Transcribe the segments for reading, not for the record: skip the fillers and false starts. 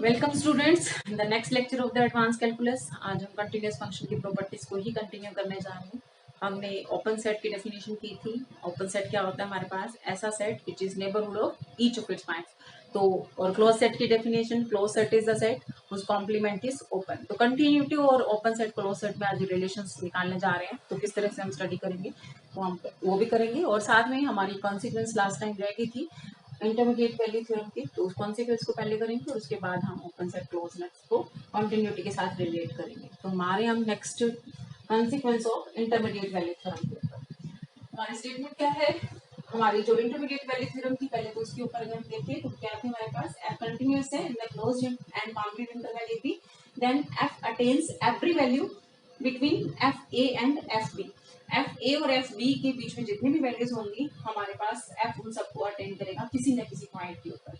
Welcome students, the next lecture of the advance calculus. आज हम continuous function की properties को ही कंटिन्यू करने जा रहे हैं। हमने ओपन सेट की डेफिनेशन की थी। ओपन सेट क्या होता है? हमारे पास ऐसा set which is neighbourhood of each of its points. तो और क्लोज सेट की definition, close set is the set whose complement is open. तो कंटिन्यूटी और ओपन सेट क्लोज सेट में आज रिलेशंस निकालने जा रहे हैं। तो किस तरह से हम स्टडी करेंगे वो भी करेंगे, और साथ में हमारी कॉन्सिक्वेंस लास्ट टाइम रह गई थी इंटरमीडिएट वैल्यू थ्योरम की, तो उस कॉन्सिक्वेंस को पहले करेंगे और उसके बाद हम ओपन सेट क्लोजनेस को कंटिन्यूटी के साथ रिलेट करेंगे। तो हमारे हम next consequence of intermediate value theorem के ऊपर हमारी स्टेटमेंट क्या है। हमारी जो इंटरमीडिएट वैल्यू थ्योरम थी पहले तो उसके ऊपर हम देखें तो क्या थे हमारे पास, एफ कंटिन्यूअस है in the closed and bounded interval a b, then f attains every value between f a and f b. F a और एफ बी के बीच में जितनी भी वैल्यूज होंगी हमारे पास एफ उन सबको अटेंड करेगा किसी न किसी पॉइंट के ऊपर।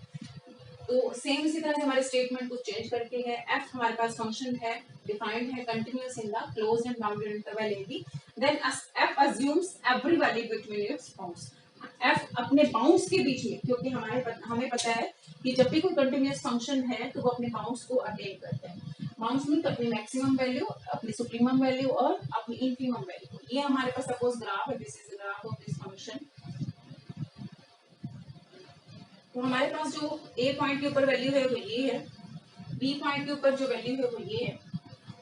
तो सेम इसी तरह से हमारे स्टेटमेंट को चेंज करके है, एफ हमारे पास फंक्शन है, डिफाइंड है continuous in the closed and bounded interval a b, then f assumes every value between its bounds. F अपने बाउंड्स के बीच में, क्योंकि हमें पता है कि जब भी कोई कंटिन्यूअस फंक्शन है तो वो अपने बाउंड्स को अटेन करते हैं। बाउंड्स में अपनी मैक्सिमम वैल्यू, अपनी सुप्रीमम वैल्यू और अपनी इनफीमम वैल्यू। ये हमारे पास सपोज ग्राफ है, this is the graph of this function. तो हमारे पास जो ए पॉइंट के ऊपर वैल्यू है वो ये है, बी पॉइंट के ऊपर जो वैल्यू है वो ये है।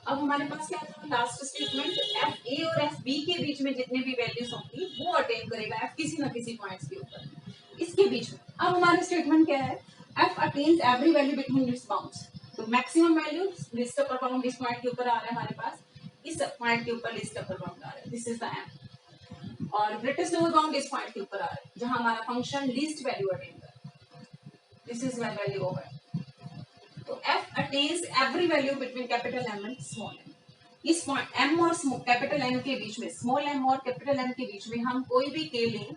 अब हमारे पास क्या था लास्ट स्टेटमेंट, एफ ए और एफ बी के बीच में जितने भी वैल्यूज होंगी वो अटेन करेगा एफ किसी ना किसी पॉइंट्स के ऊपर इसके बीच में। अब हमारा स्टेटमेंट क्या है, f attains every value between its bounds. तो maximum value least upper bound इस पॉइंट के ऊपर आ रहा है हमारे पास, इस पॉइंट के ऊपर लिस्ट अपर बाउंड आ रहा है, दिस इज द एम। और ग्रेटेस्ट लोअर बाउंड इस पॉइंट के ऊपर आ रहा है जहां हमारा फंक्शन लीस्ट वैल्यू अटेन कर रहा है, this is one value over. तो f attains every value between capital M and small m। इस पॉइंट m और कैपिटल M के बीच में, स्मॉल m और कैपिटल M के बीच में हम कोई भी k लें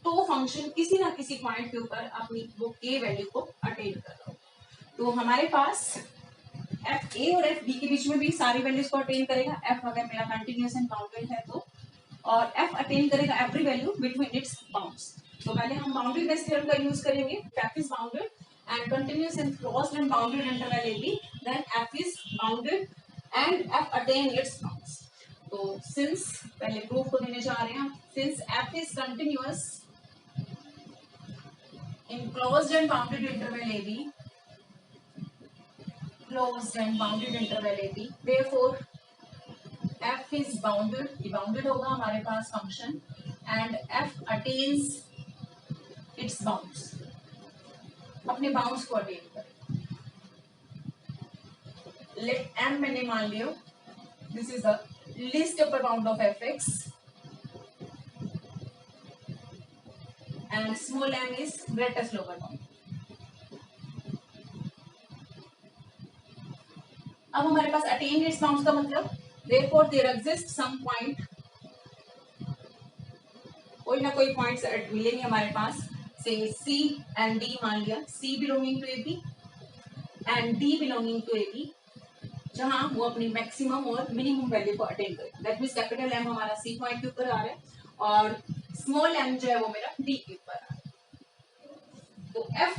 तो फंक्शन किसी ना किसी पॉइंट के ऊपर अपनी वो k वैल्यू को अटेन कर रहा हो। तो हमारे पास f a और f b के बीच में भी सारी वैल्यूज को अटेन करेगा, f अगर मेरा कंटिन्यूअस एंड बाउंडेड है तो, और f अटेन करेगा every value between its bounds. तो पहले हम बाउंडेडनेस थ्योरम का यूज करेंगे, f is bounded and continuous and closed and bounded interval AB, then f is bounded and f attain its bounds. तो since पहले proof को देने जा रहे हैं, since f is continuous in closed and bounded interval AB, closed and bounded interval AB, therefore f is bounded, ये bounded होगा हमारे पास function, and f attains its bounds, अपने बाउंड्स को अटेन करें। लेट m मैंने मान लियो, this is the least upper bound of fx and small m is greatest lower bound. अब हमारे पास अटेन इट्स बाउंड्स का मतलब, therefore there exist some point, कोई ना कोई पॉइंट्स मिलेंगे हमारे पास, से C and D मान लिया, C belonging to AB and D belonging to AB, जहां वो अपनी मैक्सिमम और मिनिमम वैल्यू को अटेन करेगा। दैट मींस कैपिटल M हमारा C पॉइंट के ऊपर आ रहा है और स्मॉल m जो है वो मेरा D के ऊपर आ रहा है। तो F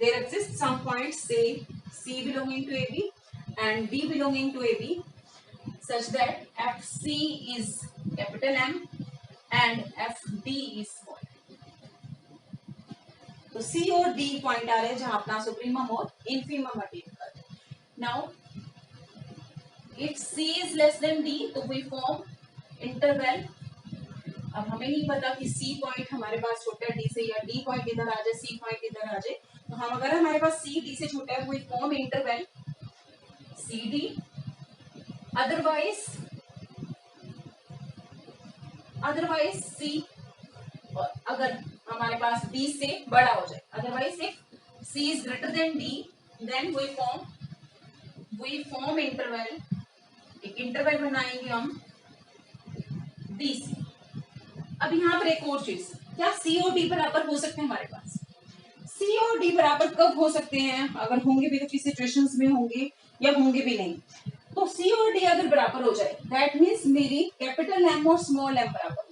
there exist some points say C belonging to AB and D belonging to AB such that FC is capital M and FD is small। तो C और D पॉइंट आ रहे हैं जहां अपना सुप्रीमम और इनफीमम अटेन करते हैं। Now if C is less then D तो वी फॉर्म इंटरवल। अब हमें नहीं पता कि C पॉइंट हमारे पास छोटा है D से या D पॉइंट इधर आ जाए, C पॉइंट इधर आ जाए, तो हम अगर हमारे पास C D से छोटा है we form interval CD। Otherwise C, और अगर हमारे पास D से बड़ा हो जाए, otherwise if C is greater than D then we form interval, एक इंटरवल बनाएंगे हम D से। अब यहाँ पर एक और चीज, क्या C और D बराबर हो सकते हैं हमारे पास? C और D बराबर कब हो सकते हैं? अगर होंगे भी तो किस सिचुएशंस में होंगे या होंगे भी नहीं। तो C और D अगर बराबर हो जाए दैट मीन्स मेरी कैपिटल M और स्मॉल m बराबर।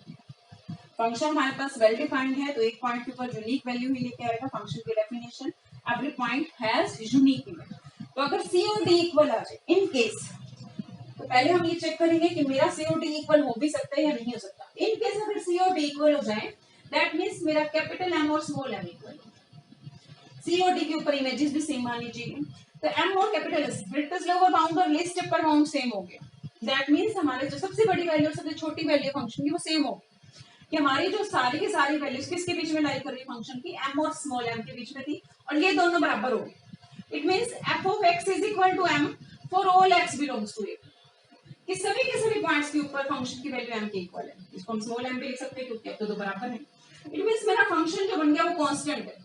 फंक्शन हमारे पास वेल डिफाइंड है तो एक पॉइंट के ऊपर यूनिक वैल्यू ही लेके आएगा फंक्शन की definition, every point has unique image. तो अगर सी और डी इक्वल आ जाए इन केस, तो पहले हम ये चेक करेंगे कि मेरा सी और डी इक्वल हो भी सकता है या नहीं हो सकता। इन केस अगर सी और डी इक्वल हो जाए दैट मींस मेरा कैपिटल एम और स्मॉल एम इक्वल है। सी और डी के ऊपर इमेजेस भी सेम मान लीजिए, तो एम और capital S greatest lower bound और लीस्ट स्टेप पर बाउंड सेम हो गया। दैट मींस हमारे जो सबसे बड़ी वैल्यू और सबसे छोटी वैल्यू फंक्शन की वो सेम हो गई, कि हमारी जो सारी की सारी वैल्यूज किसके बीच में लाई कर रही फंक्शन की, एम और स्मॉल एम के बीच में थी, और ये दोनों बराबर हो गए। It means f of x is equal to m for all x belongs to a, कि सभी के सभी पॉइंट्स के ऊपर फंक्शन की वैल्यू एम के इक्वल है। इसको हम स्मॉल एम भी लिख सकते हैं क्योंकि अब तो दो बराबर है। इट मींस मेरा फंक्शन जो बन गया वो कांस्टेंट है,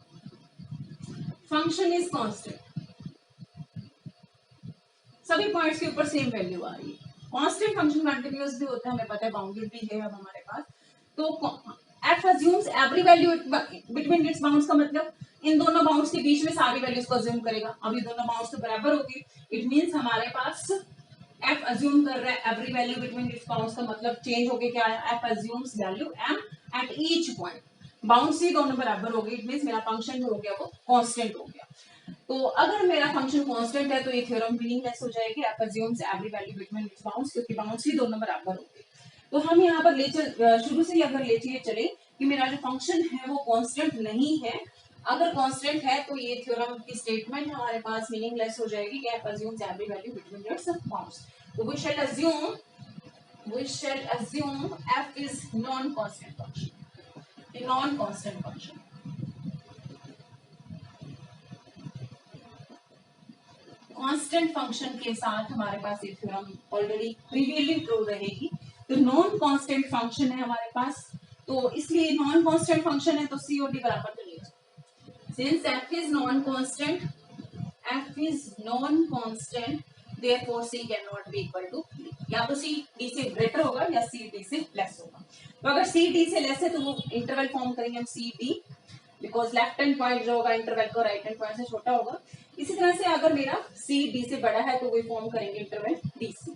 फंक्शन इज कांस्टेंट, सभी पॉइंट्स के ऊपर सेम वैल्यू आ रही है। कांस्टेंट फंक्शन कंटीन्यूअस भी होता है, हमें पता है, बाउंडेड भी है अब हमारे पास। तो f assumes every value between its bounds का मतलब इन दोनों बाउंड्स के बीच में सारी वैल्यूज को अज्यूम करेगा। अब ये दोनों बाउंड्स तो बराबर होगी, इट मींस हमारे पास f अज्यूम कर रहा है every value between its bounds का मतलब चेंज होके क्या आया, f assumes value m at each point. Bounds ही दोनों बराबर हो गए, इट मींस मेरा फंक्शन जो हो गया वो कांस्टेंट हो गया। तो अगर मेरा फंक्शन कांस्टेंट है तो ये थ्योरम मीनिंगलेस हो जाएगी, f assumes every value between its bounds, क्योंकि बाउंड्स ही दोनों बराबर हो गए। तो हम यहाँ पर शुरू से ही अगर लेते चले कि मेरा जो फंक्शन है वो कांस्टेंट नहीं है, अगर कांस्टेंट है तो ये थ्योरम की स्टेटमेंट हमारे पास मीनिंगलेस हो जाएगी कि f assumes every value between its bounds। तो we shall assume f is non-constant function, a non-constant function। Constant function के साथ हमारे पास ये थ्योरम ऑलरेडी प्रीवियसली ट्रू रहेगी। तो नॉन कांस्टेंट फंक्शन है हमारे पास, तो इसलिए नॉन कांस्टेंट फंक्शन है तो सी और डी बराबर तो नहीं होगा। Since f is non-constant therefore c cannot be equal to d, या तो c d से ग्रेटर होगा या c d से लेस होगा। तो अगर c d से लेस है तो वो इंटरवल फॉर्म करेंगे हम c d, because left hand point जो होगा इंटरवल को राइट हैंड पॉइंट से छोटा होगा। इसी तरह से अगर मेरा सी डी से बड़ा है तो वही फॉर्म करेंगे इंटरवल डी सी।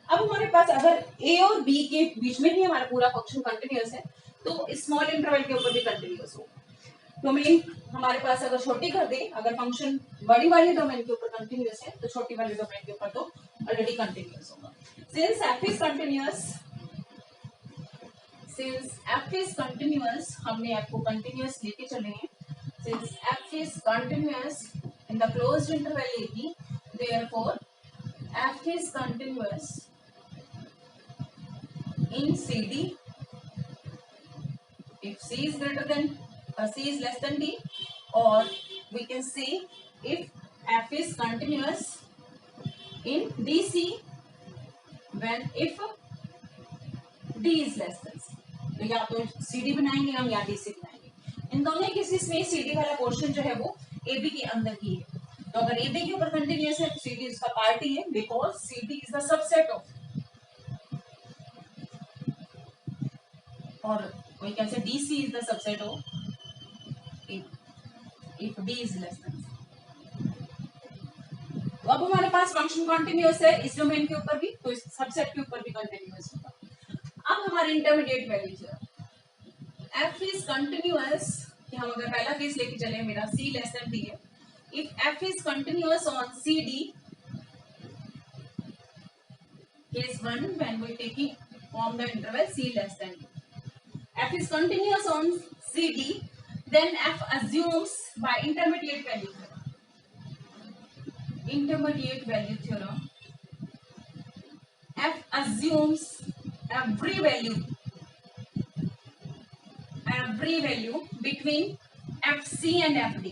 अब हमारे पास अगर ए और बी के बीच में ही हमारा पूरा फंक्शन कंटिन्यूअस है तो स्मॉल इंटरवल के ऊपर भी कंटिन्यूअस होगा। डोमेन हमारे पास अगर छोटी कर दे, अगर फंक्शन बड़ी वाली डोमेन के ऊपर कंटिन्यूअस है तो छोटी वाली डोमेन के ऊपर तो ऑलरेडी कंटिन्यूअस होगा। सिंस f is continuous, हमने f को कंटिन्यूअस लेके चले हैं। Since f is continuous in the closed interval AB, therefore f is continuous in CD if C is C is less than D, or we can say if f is continuous in DC when if D is less than C। तो या तो CD बनाएंगे हम या DC बनाएंगे। इन दोनों cases में CD वाला पोर्शन जो है वो AB के अंदर ही है। तो अगर AB के ऊपर कंटिन्यूअस है तो CD उसका पार्ट ही है, because CD is the subset of, और we can say DC is the subset of if D is less than C। तो अब हमारे पास फंक्शन कंटिन्यूअस है इस डोमेन के ऊपर भी, तो इस सबसेट के ऊपर भी कंटिन्यूअस होगा। अब हमारे इंटरमीडिएट वैल्यूज है f is continuous, कि हम अगर पहला केस लेके चले मेरा c लेस देन d है, if f is continuous on CD, case 1 when we taking from the interval c less than d, f is continuous on CD, then f assumes by intermediate value theorem, f assumes every value between fc and fd।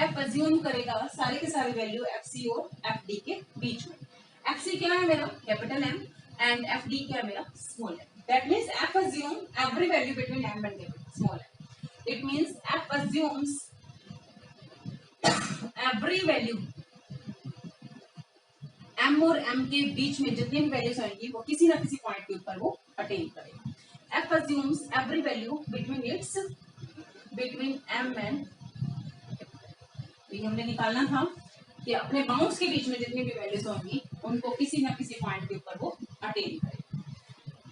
f assume करेगा सारी की सारी value fc और fd के बीच में। fc क्या है मेरा कैपिटल M and fd क्या है मेरा small m। That means f assume every value between m and small m. It means f assumes every value m और m के बीच में जितनी भी वैल्यूज आएंगी वो किसी ना किसी पॉइंट के ऊपर वो अटेन करेगा। f assumes every value between m and, ये हमने निकालना था कि अपने बाउंड्स के बीच में जितनी भी वैल्यूज होंगी उनको किसी ना किसी पॉइंट के ऊपर वो अटेन करेगा।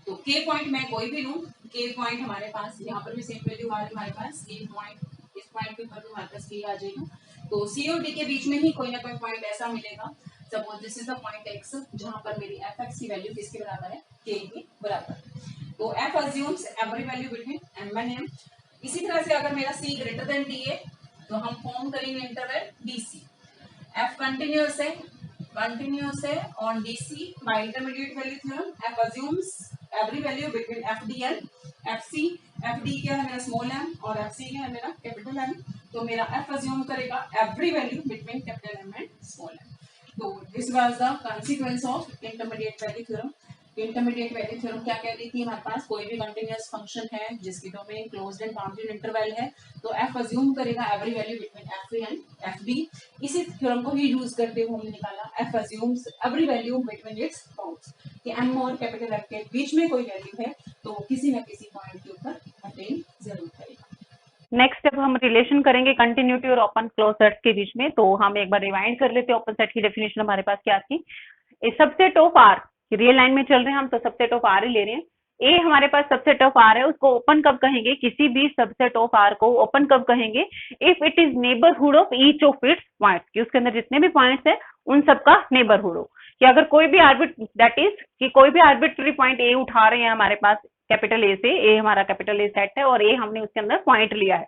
तो k पॉइंट मैं कोई भी लूं, k पॉइंट हमारे पास यहाँ पर भी सेम वैल्यू आ रही है हमारे पास, k पॉइंट इस पॉइंट के ऊपर भी हमारे पास a आ जाएगा। तो c और d के बीच में ही कोई ना कोई पॉइंट ऐसा मिलेगा, suppose this is the point x, जहां पर मेरी fx की वैल्यू किसके बराबर है, k के बराबर। तो f assumes every value between m and n। इसी तरह से अगर मेरा c ग्रेटर देन d है तो हम फॉर्म करेंगे इंटरवल dc। f कंटिन्यूअस है on dc by intermediate value theorem. f assumes every value between fd and fc। fd क्या है मेरा स्मॉल m और fc क्या है मेरा कैपिटल M। तो मेरा f assume करेगा every value between capital M and small m। तो this was the consequence of intermediate value theorem. Intermediate value theorem क्या कह रही थी, हमारे पास कोई भी कंटीन्यूअस फंक्शन है जिसकी domain closed and bounded interval है, तो f अज्यूम करेगा every value between f and fd। इसी थ्योरम को ही यूज करते हुए हमने निकाला f assumes every value between its bounds, कि m और कैपिटल F के बीच में कोई वैल्यू है तो वो किसी न किसी पॉइंट के ऊपर अटेन जरूर करेगा। नेक्स्ट जब हम रिलेशन करेंगे कंटिन्यूटी और ओपन क्लोज सेट्स के बीच में, तो हम एक बार रिवाइंड कर लेते हैं ओपन सेट की डेफिनेशन हमारे पास क्या थी। A subset of R, real line में चल रहे हैं हम तो सबसेट ऑफ आर ही ले रहे हैं। ए हमारे पास सबसेट ऑफ आर है, उसको ओपन कब कहेंगे, किसी भी सबसेट ऑफ आर को ओपन कब कहेंगे, if it is neighbourhood of each of its points, कि उसके अंदर जितने भी पॉइंट्स है उन सबका नेबरहुड हो। कि अगर कोई भी दैट इज कि कोई भी आर्बिट्ररी पॉइंट ए उठा रहे हैं हमारे पास कैपिटल ए से, ए हमारा कैपिटल ए सेट है और ए हमने उसके अंदर पॉइंट लिया है,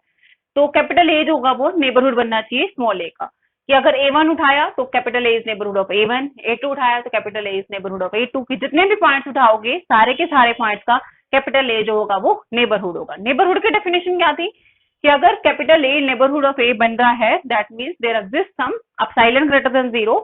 तो कैपिटल ए जो होगा वो नेबरहुड बनना चाहिए स्मॉल ए का। कि अगर A1 उठाया तो capital A is neighbourhood of A1, A2 उठाया तो capital A is neighbourhood of A2, की जितने भी पॉइंट्स उठाओगे सारे के सारे पॉइंट्स का कैपिटल ए जो होगा वो नेबरहुड होगा। नेबरहुड की डेफिनेशन क्या थी, कि अगर capital A neighbourhood of A बन रहा है, that means there exist some epsilon greater than 0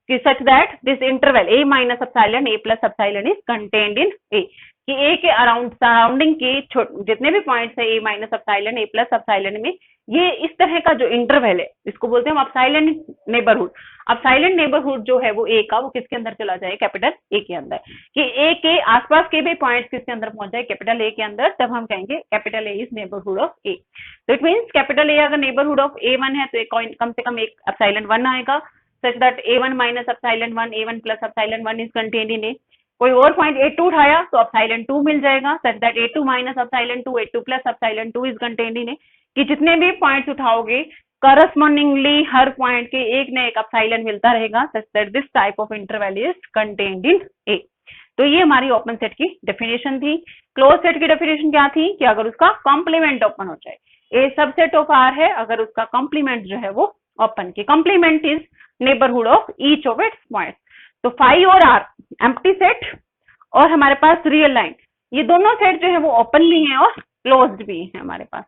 such that this interval a minus epsilon a plus epsilon is contained in a, कि a के अराउंड सराउंडिंग के जितने भी पॉइंट्स है a minus epsilon a plus epsilon में, ये इस तरह का जो इंटरवल है इसको बोलते हैं हम एप्सिलॉन नेबरहुड। एप्सिलॉन नेबरहुड जो है वो a का, वो किसके अंदर चला जाए, कैपिटल a के अंदर। कि a के आसपास के भी पॉइंट्स किसके अंदर पहुंच जाए, कैपिटल a के अंदर, तब हम कहेंगे capital a is neighbourhood of a। तो इट मीन्स कैपिटल a अगर नेबरहुड ऑफ a1 है तो कम से कम एक एप्सिलॉन 1 आएगा, such that a1 minus epsilon 1 a1 plus epsilon 1 is contained in a। कोई और पॉइंट a2 उठाया तो एप्सिलॉन 2 मिल जाएगा, such that a2 minus epsilon 2 a2 plus epsilon 2 is contained in a। कि जितने भी पॉइंट्स उठाओगे करस्पॉन्डिंगली हर पॉइंट के एक न एक एप्सिलॉन मिलता रहेगा, such that this type of interval is contained in a। तो ये हमारी ओपन सेट की डेफिनेशन थी। क्लोज सेट की डेफिनेशन क्या थी, कि अगर उसका कॉम्प्लीमेंट ओपन हो जाए, ए सबसेट ऑफ आर है, अगर उसका कॉम्प्लीमेंट जो है वो ओपन, की complement is neighbourhood of each of its points. तो फाई और आर एम्प्टी सेट और हमारे पास रियल लाइन, ये दोनों सेट जो है वो ओपन भी हैं और क्लोज्ड भी हैं हमारे पास।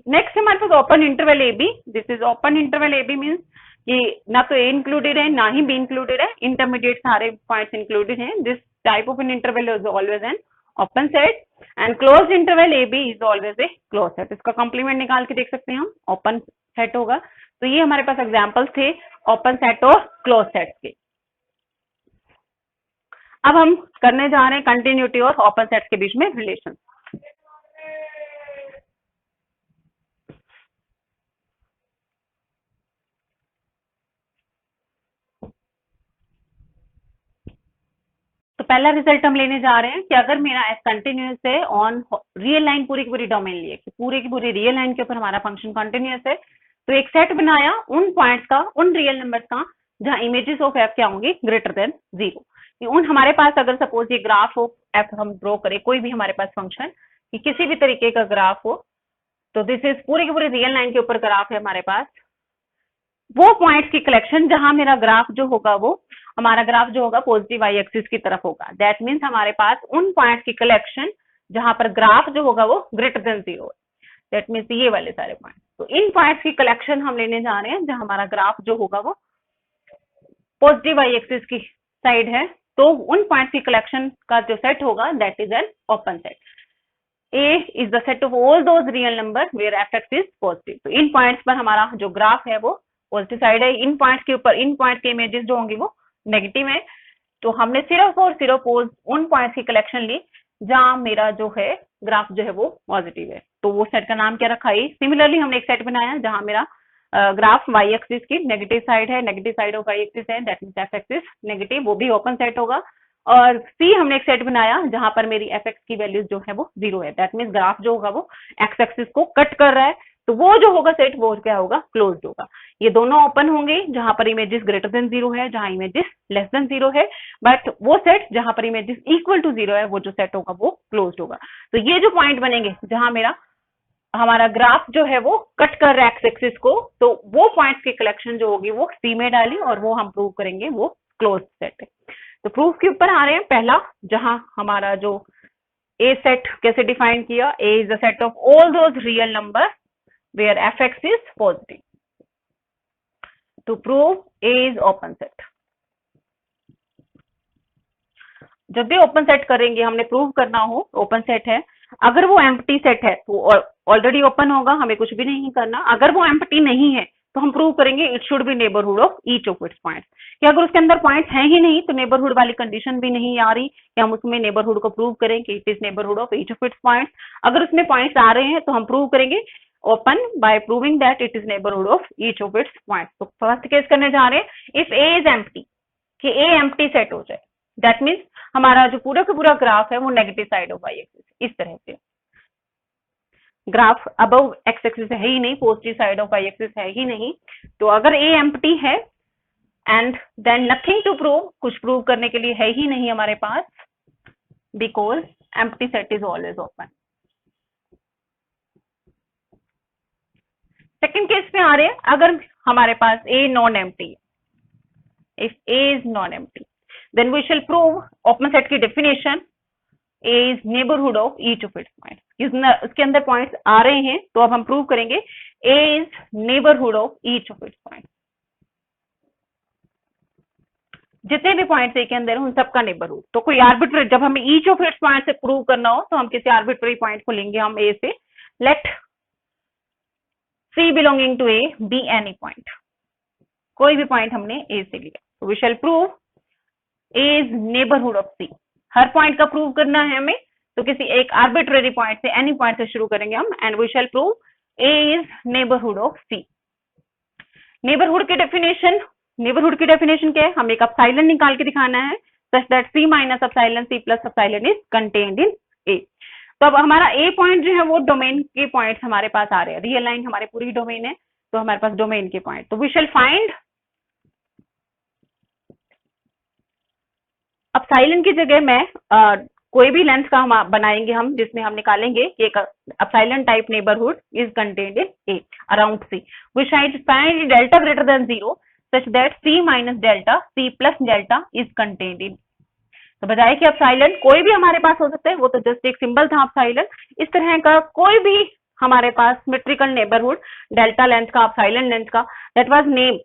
नेक्स्ट हमारे पास open interval a b. This is open interval a b means कि ना तो ए इंक्लूडेड है ना ही बी इंक्लूडेड है, इंटरमीडिएट सारे पॉइंट्स इंक्लूडेड हैं। This type of an interval is always an open set and closed interval a b is always a close set. इसका कॉम्प्लीमेंट निकाल के देख सकते हैं हम, ओपन सेट होगा। तो ये हमारे पास एग्जांपल्स थे ओपन सेट और क्लोज सेट के। अब हम करने जा रहे हैं कंटिन्यूटी और ओपन सेट्स के बीच में रिलेशन। तो पहला रिजल्ट हम लेने जा रहे हैं कि अगर मेरा एस कंटिन्यूअस है ऑन रियल लाइन, पूरी की पूरी डोमेन लिए, कि पूरी की पूरी रियल लाइन के ऊपर हमारा फंक्शन कंटिन्यूअस है, तो एक सेट बनाया उन पॉइंट्स का, उन रियल नंबर्स का जहां इमेजेस ऑफ एफ क्या होंगी, ग्रेटर देन 0। उन हमारे पास अगर सपोज ये ग्राफ हो एफ, हम ड्रॉ करें कोई भी हमारे पास फंक्शन, कि किसी भी तरीके का ग्राफ हो, तो दिस इज पूरी की पूरी रियल लाइन के ऊपर ग्राफ है हमारे पास, वो पॉइंट्स की कलेक्शन जहां मेरा ग्राफ जो होगा वो, हमारा ग्राफ जो होगा पॉजिटिव वाई एक्सिस की तरफ होगा। दैट मीन्स हमारे पास उन पॉइंट्स की कलेक्शन जहां पर ग्राफ जो होगा वो ग्रेटर देन 0 है। दैट मीन्स ये वाले सारे पॉइंट, तो इन पॉइंट्स की कलेक्शन हम लेने जा रहे हैं जहां हमारा ग्राफ जो होगा वो पॉजिटिव वाई एक्सिस की साइड है। तो उन पॉइंट्स की कलेक्शन का जो सेट होगा that is an open set. A is the set of all those real numbers where fx is positive। तो इन पॉइंट्स पर हमारा जो ग्राफ है वो पॉजिटिव साइड है, इन पॉइंट्स के ऊपर इन पॉइंट्स के इमेजेस जो होंगी वो नेगेटिव है। तो हमने सिर्फ और सिर्फ उन पॉइंट्स की कलेक्शन ली जहां मेरा जो है ग्राफ जो है वो पॉजिटिव है, तो वो सेट का नाम क्या रखा है। सिमिलरली हमने एक सेट बनाया जहां मेरा ग्राफ वाई एक्सिस की नेगेटिव साइड है, negative side of y axis है, that means f x is negative, वो भी ओपन सेट होगा। और सी हमने एक सेट बनाया जहां पर मेरी एफ एक्स की वैल्यूज जो है वो 0 है, दैट मींस ग्राफ जो होगा वो एक्स एक्सिस को कट कर रहा है, तो वो जो होगा सेट वो क्या होगा, क्लोज्ड होगा। ये दोनों ओपन होंगे जहां पर इमेजेस ग्रेटर देन 0 है, जहां इमेजेस लेस देन 0 है, बट वो सेट जहां पर इमेजेस इक्वल टू 0 है वो जो सेट होगा वो क्लोज्ड होगा। तो ये जो पॉइंट बनेंगे जहां हमारा ग्राफ जो है वो कट कर रहा है एक्स एक्सिस को, तो वो पॉइंट्स की कलेक्शन जो होगी वो सी में डाली और वो हम प्रूव करेंगे वो क्लोज सेट है। तो प्रूफ के ऊपर आ रहे हैं। पहला जहां हमारा जो ए सेट कैसे डिफाइन किया, a is the set of all those real number where f x is positive. To prove A is open set, जब भी ओपन सेट करेंगे हमने प्रूव करना हो ओपन सेट है, अगर वो एम्प्टी सेट है तो ऑलरेडी ओपन होगा, हमें कुछ भी नहीं करना। अगर वो एम्प्टी नहीं है तो हम प्रूव करेंगे it should be neighbourhood of each of its points, कि अगर उसके अंदर पॉइंट्स हैं ही नहीं तो नेबरहुड वाली कंडीशन भी नहीं आ रही कि हम उसमें नेबरहुड को प्रूव करें कि it is neighbourhood of each of its points. अगर उसमें पॉइंट्स आ रहे हैं तो हम प्रूव करेंगे open by proving that it is neighbourhood of each of its points. तो फर्स्ट केस करने जा रहे हैं, इफ ए इज एम्प्टी, कि ए एम्प्टी सेट हो जाए, दैट मीन्स हमारा जो पूरा का पूरा ग्राफ है वो negative side of y axis, इस तरह से ग्राफ अबव एक्स एक्सिस है ही नहीं, positive side of y axis है ही नहीं। तो अगर ए एम्प्टी है and then nothing to prove, कुछ प्रूव करने के लिए है ही नहीं हमारे पास, because empty set is always open. Second case में आ रहे हैं, अगर हमारे पास ए नॉन एम्प्टी है, if a is non empty then we shall prove open set की definition A is neighborhood of each of its points। उसके अंदर पॉइंट्स आ रहे हैं तो अब हम प्रूव करेंगे A is neighborhood of each of its points। जितने भी पॉइंट्स A के अंदर हैं उन सबका नेबरहुड। तो कोई आर्बिट्ररी, जब हमें each of its points से प्रूव करना हो तो हम किसी आर्बिट्ररी पॉइंट को लेंगे हम A से, let C belonging to A be any point, कोई भी पॉइंट हमने A से लिया तो we shall prove A is neighborhood of C। हर पॉइंट का प्रूव करना है हमें, तो किसी एक आर्बिट्ररी पॉइंट से, एनी पॉइंट से शुरू करेंगे हम, and we shall prove A is neighbourhood of C. Neighbourhood की डेफिनेशन क्या है, हमें एक एप्सिलॉन निकाल के दिखाना है such that C minus epsilon C plus epsilon is contained in A. तो अब हमारा ए पॉइंट जो है वो डोमेन के पॉइंट्स हमारे पास आ रहे हैं, रियल लाइन हमारे पूरी डोमेन है तो हमारे पास डोमेन के पॉइंट, तो वी शैल फाइंड एप्सिलॉन की जगह में कोई भी लेंथ का हम बनाएंगे हम, जिसमें हम निकालेंगे कि एक epsilon type neighbourhood is contained in a around c. We shall find delta greater than 0 such that C minus delta C plus delta is contained in. तो बजाय कि एप्सिलॉन कोई भी हमारे पास हो सकता है, वो तो जस्ट एक सिंबल था एप्सिलॉन, इस तरह का कोई भी हमारे पास सिमेट्रिकल नेबरहुड डेल्टा लेंथ का, एप्सिलॉन लेंथ का, दैट वाज नेम,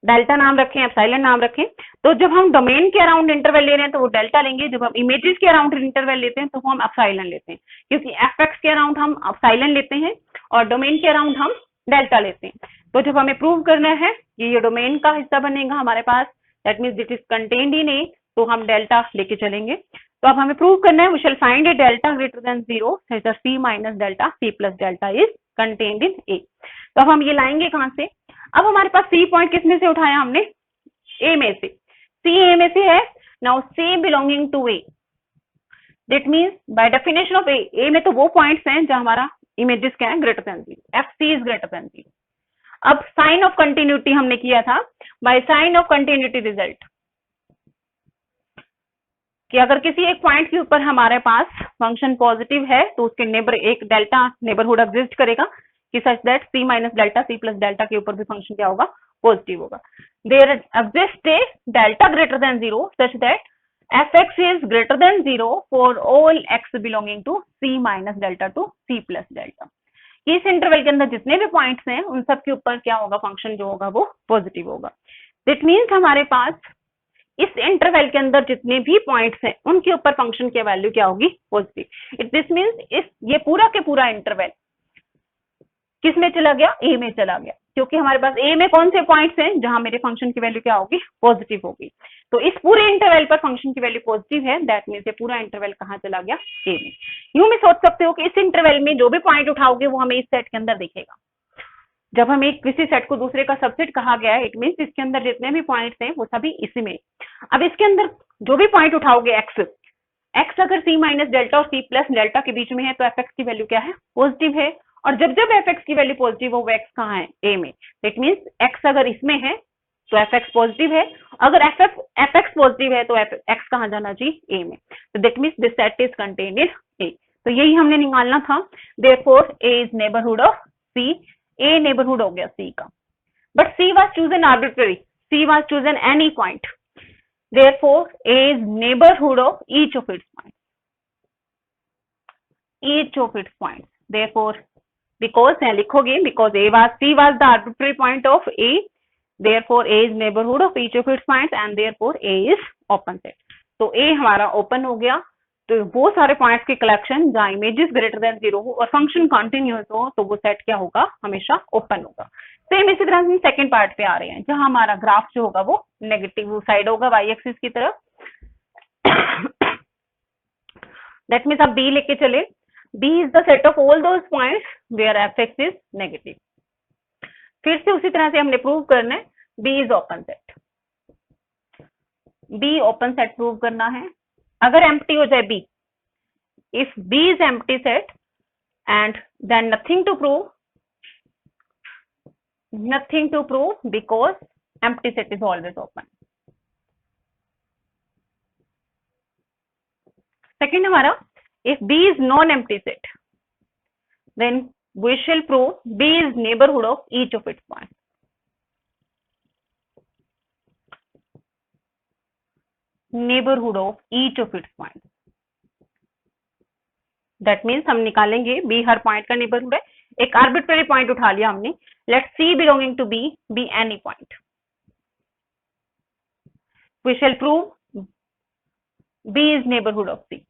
डेल्टा नाम रखें, एप्सिलॉन नाम रखें। तो जब हम डोमेन के अराउंड इंटरवल ले रहे हैं तो वो डेल्टा लेंगे, जब हम इमेजेस के अराउंड इंटरवल लेते हैं तो हम एप्सिलॉन लेते हैं, क्योंकि एफ एक्स के अराउंड हम एप्सिलॉन लेते हैं और डोमेन के अराउंड हम डेल्टा लेते हैं। तो जब हमें प्रूव करना है कि ये डोमेन का हिस्सा बनेगा हमारे पास, that means it is contained in A, तो हम डेल्टा लेके चलेंगे। तो अब हमें प्रूव करना है, we shall find a delta greater than 0 such that C minus delta C plus delta is contained in A. तो अब हम ये लाएंगे कहां से, अब हमारे पास सी पॉइंट किस में से उठाया हमने, ए में से, सी ए में से है। Now C belonging to A, that means by definition of A में तो वो पॉइंट्स हैं जहां हमारा इमेजेस क्या है, greater than 0, f c is greater than 0। अब साइन ऑफ कंटिन्यूटी हमने किया था, by sign of continuity result कि अगर किसी एक पॉइंट के ऊपर हमारे पास फंक्शन पॉजिटिव है तो उसके नेबर एक डेल्टा नेबरहुड एग्जिस्ट करेगा कि such that C minus delta C plus delta के ऊपर भी फंक्शन क्या होगा, पॉजिटिव होगा। There exist a delta greater than 0 such that f x is greater than 0 for all x belonging to C minus delta to c plus delta. इस interval के अंदर जितने भी पॉइंट्स हैं उन सब के ऊपर क्या होगा, फंक्शन जो होगा वो पॉजिटिव होगा। दैट मीन्स हमारे पास इस इंटरवल के अंदर जितने भी पॉइंट्स हैं उनके ऊपर फंक्शन की वैल्यू क्या होगी, पॉजिटिव। इट दिस मीन्स ये पूरा के पूरा इंटरवल किस में चला गया, ए में चला गया, क्योंकि हमारे पास ए में कौन से पॉइंट्स हैं जहां मेरे फंक्शन की वैल्यू क्या होगी, पॉजिटिव होगी। तो इस पूरे इंटरवल पर फंक्शन की वैल्यू पॉजिटिव है, दैट मीन्स ये पूरा इंटरवल कहां चला गया, ए में। यूं भी सोच सकते हो कि इस इंटरवल में जो भी पॉइंट उठाओगे वो हमें इस सेट के अंदर दिखेगा। जब हमें किसी सेट को दूसरे का सबसेट कहा गया है, इट मीन्स इसके अंदर जितने भी पॉइंट्स हैं वो सभी इसी में। अब इसके अंदर जो भी पॉइंट उठाओगे एक्स अगर सी माइनस डेल्टा और सी प्लस डेल्टा के बीच में है तो एफ एक्स की वैल्यू क्या है, पॉजिटिव है। और जब जब एफ एक्स की वैल्यू पॉजिटिव हो वो एक्स कहाँ है, ए में, इट मीन्स एक्स अगर इसमें है तो एफ एक्स पॉजिटिव है, अगर एफ एक्स पॉजिटिव है तो एफ एक्स कहाँ जाना चाहिए, ए में। तो that means this set is contained in A. तो यही हमने निकालना था। Therefore A is neighbourhood of C, A neighbourhood हो गया सी का, but C was chosen arbitrary, C was chosen any point, therefore A is neighbourhood of each of its point, each of its points. Therefore, because यहाँ लिखोगे because C was the arbitrary point of A, therefore A is neighborhood of each of its points and therefore A is open set. तो A हमारा open हो गया, तो वो सारे points की कलेक्शन जहाँ इमेजेस ग्रेटर देन 0 हो और फंक्शन कंटिन्यूअस हो तो वो सेट क्या होगा, हमेशा ओपन होगा। सेम इसी तरह से सेकंड पार्ट पे आ रहे हैं जहां हमारा ग्राफ जो होगा वो नेगेटिव साइड होगा वाई एक्सिस की तरफ। दैट मीन्स आप B लेके चले, B is the set of all those points where fx is negative। फिर से उसी तरह से हमने प्रूव करना है B is open set, B open set prove करना है। अगर एम्प्टी हो जाए B, if B is empty set and then nothing to prove because empty set is always open। Second हमारा if B is non-empty set, then we shall prove B is neighborhood of each of its points। Neighborhood of each of its points। That means हम निकालेंगे B हर point का neighbourhood है। एक arbitrary point उठा लिया हमने, let C belonging to B be any point। We shall prove B is neighborhood of C।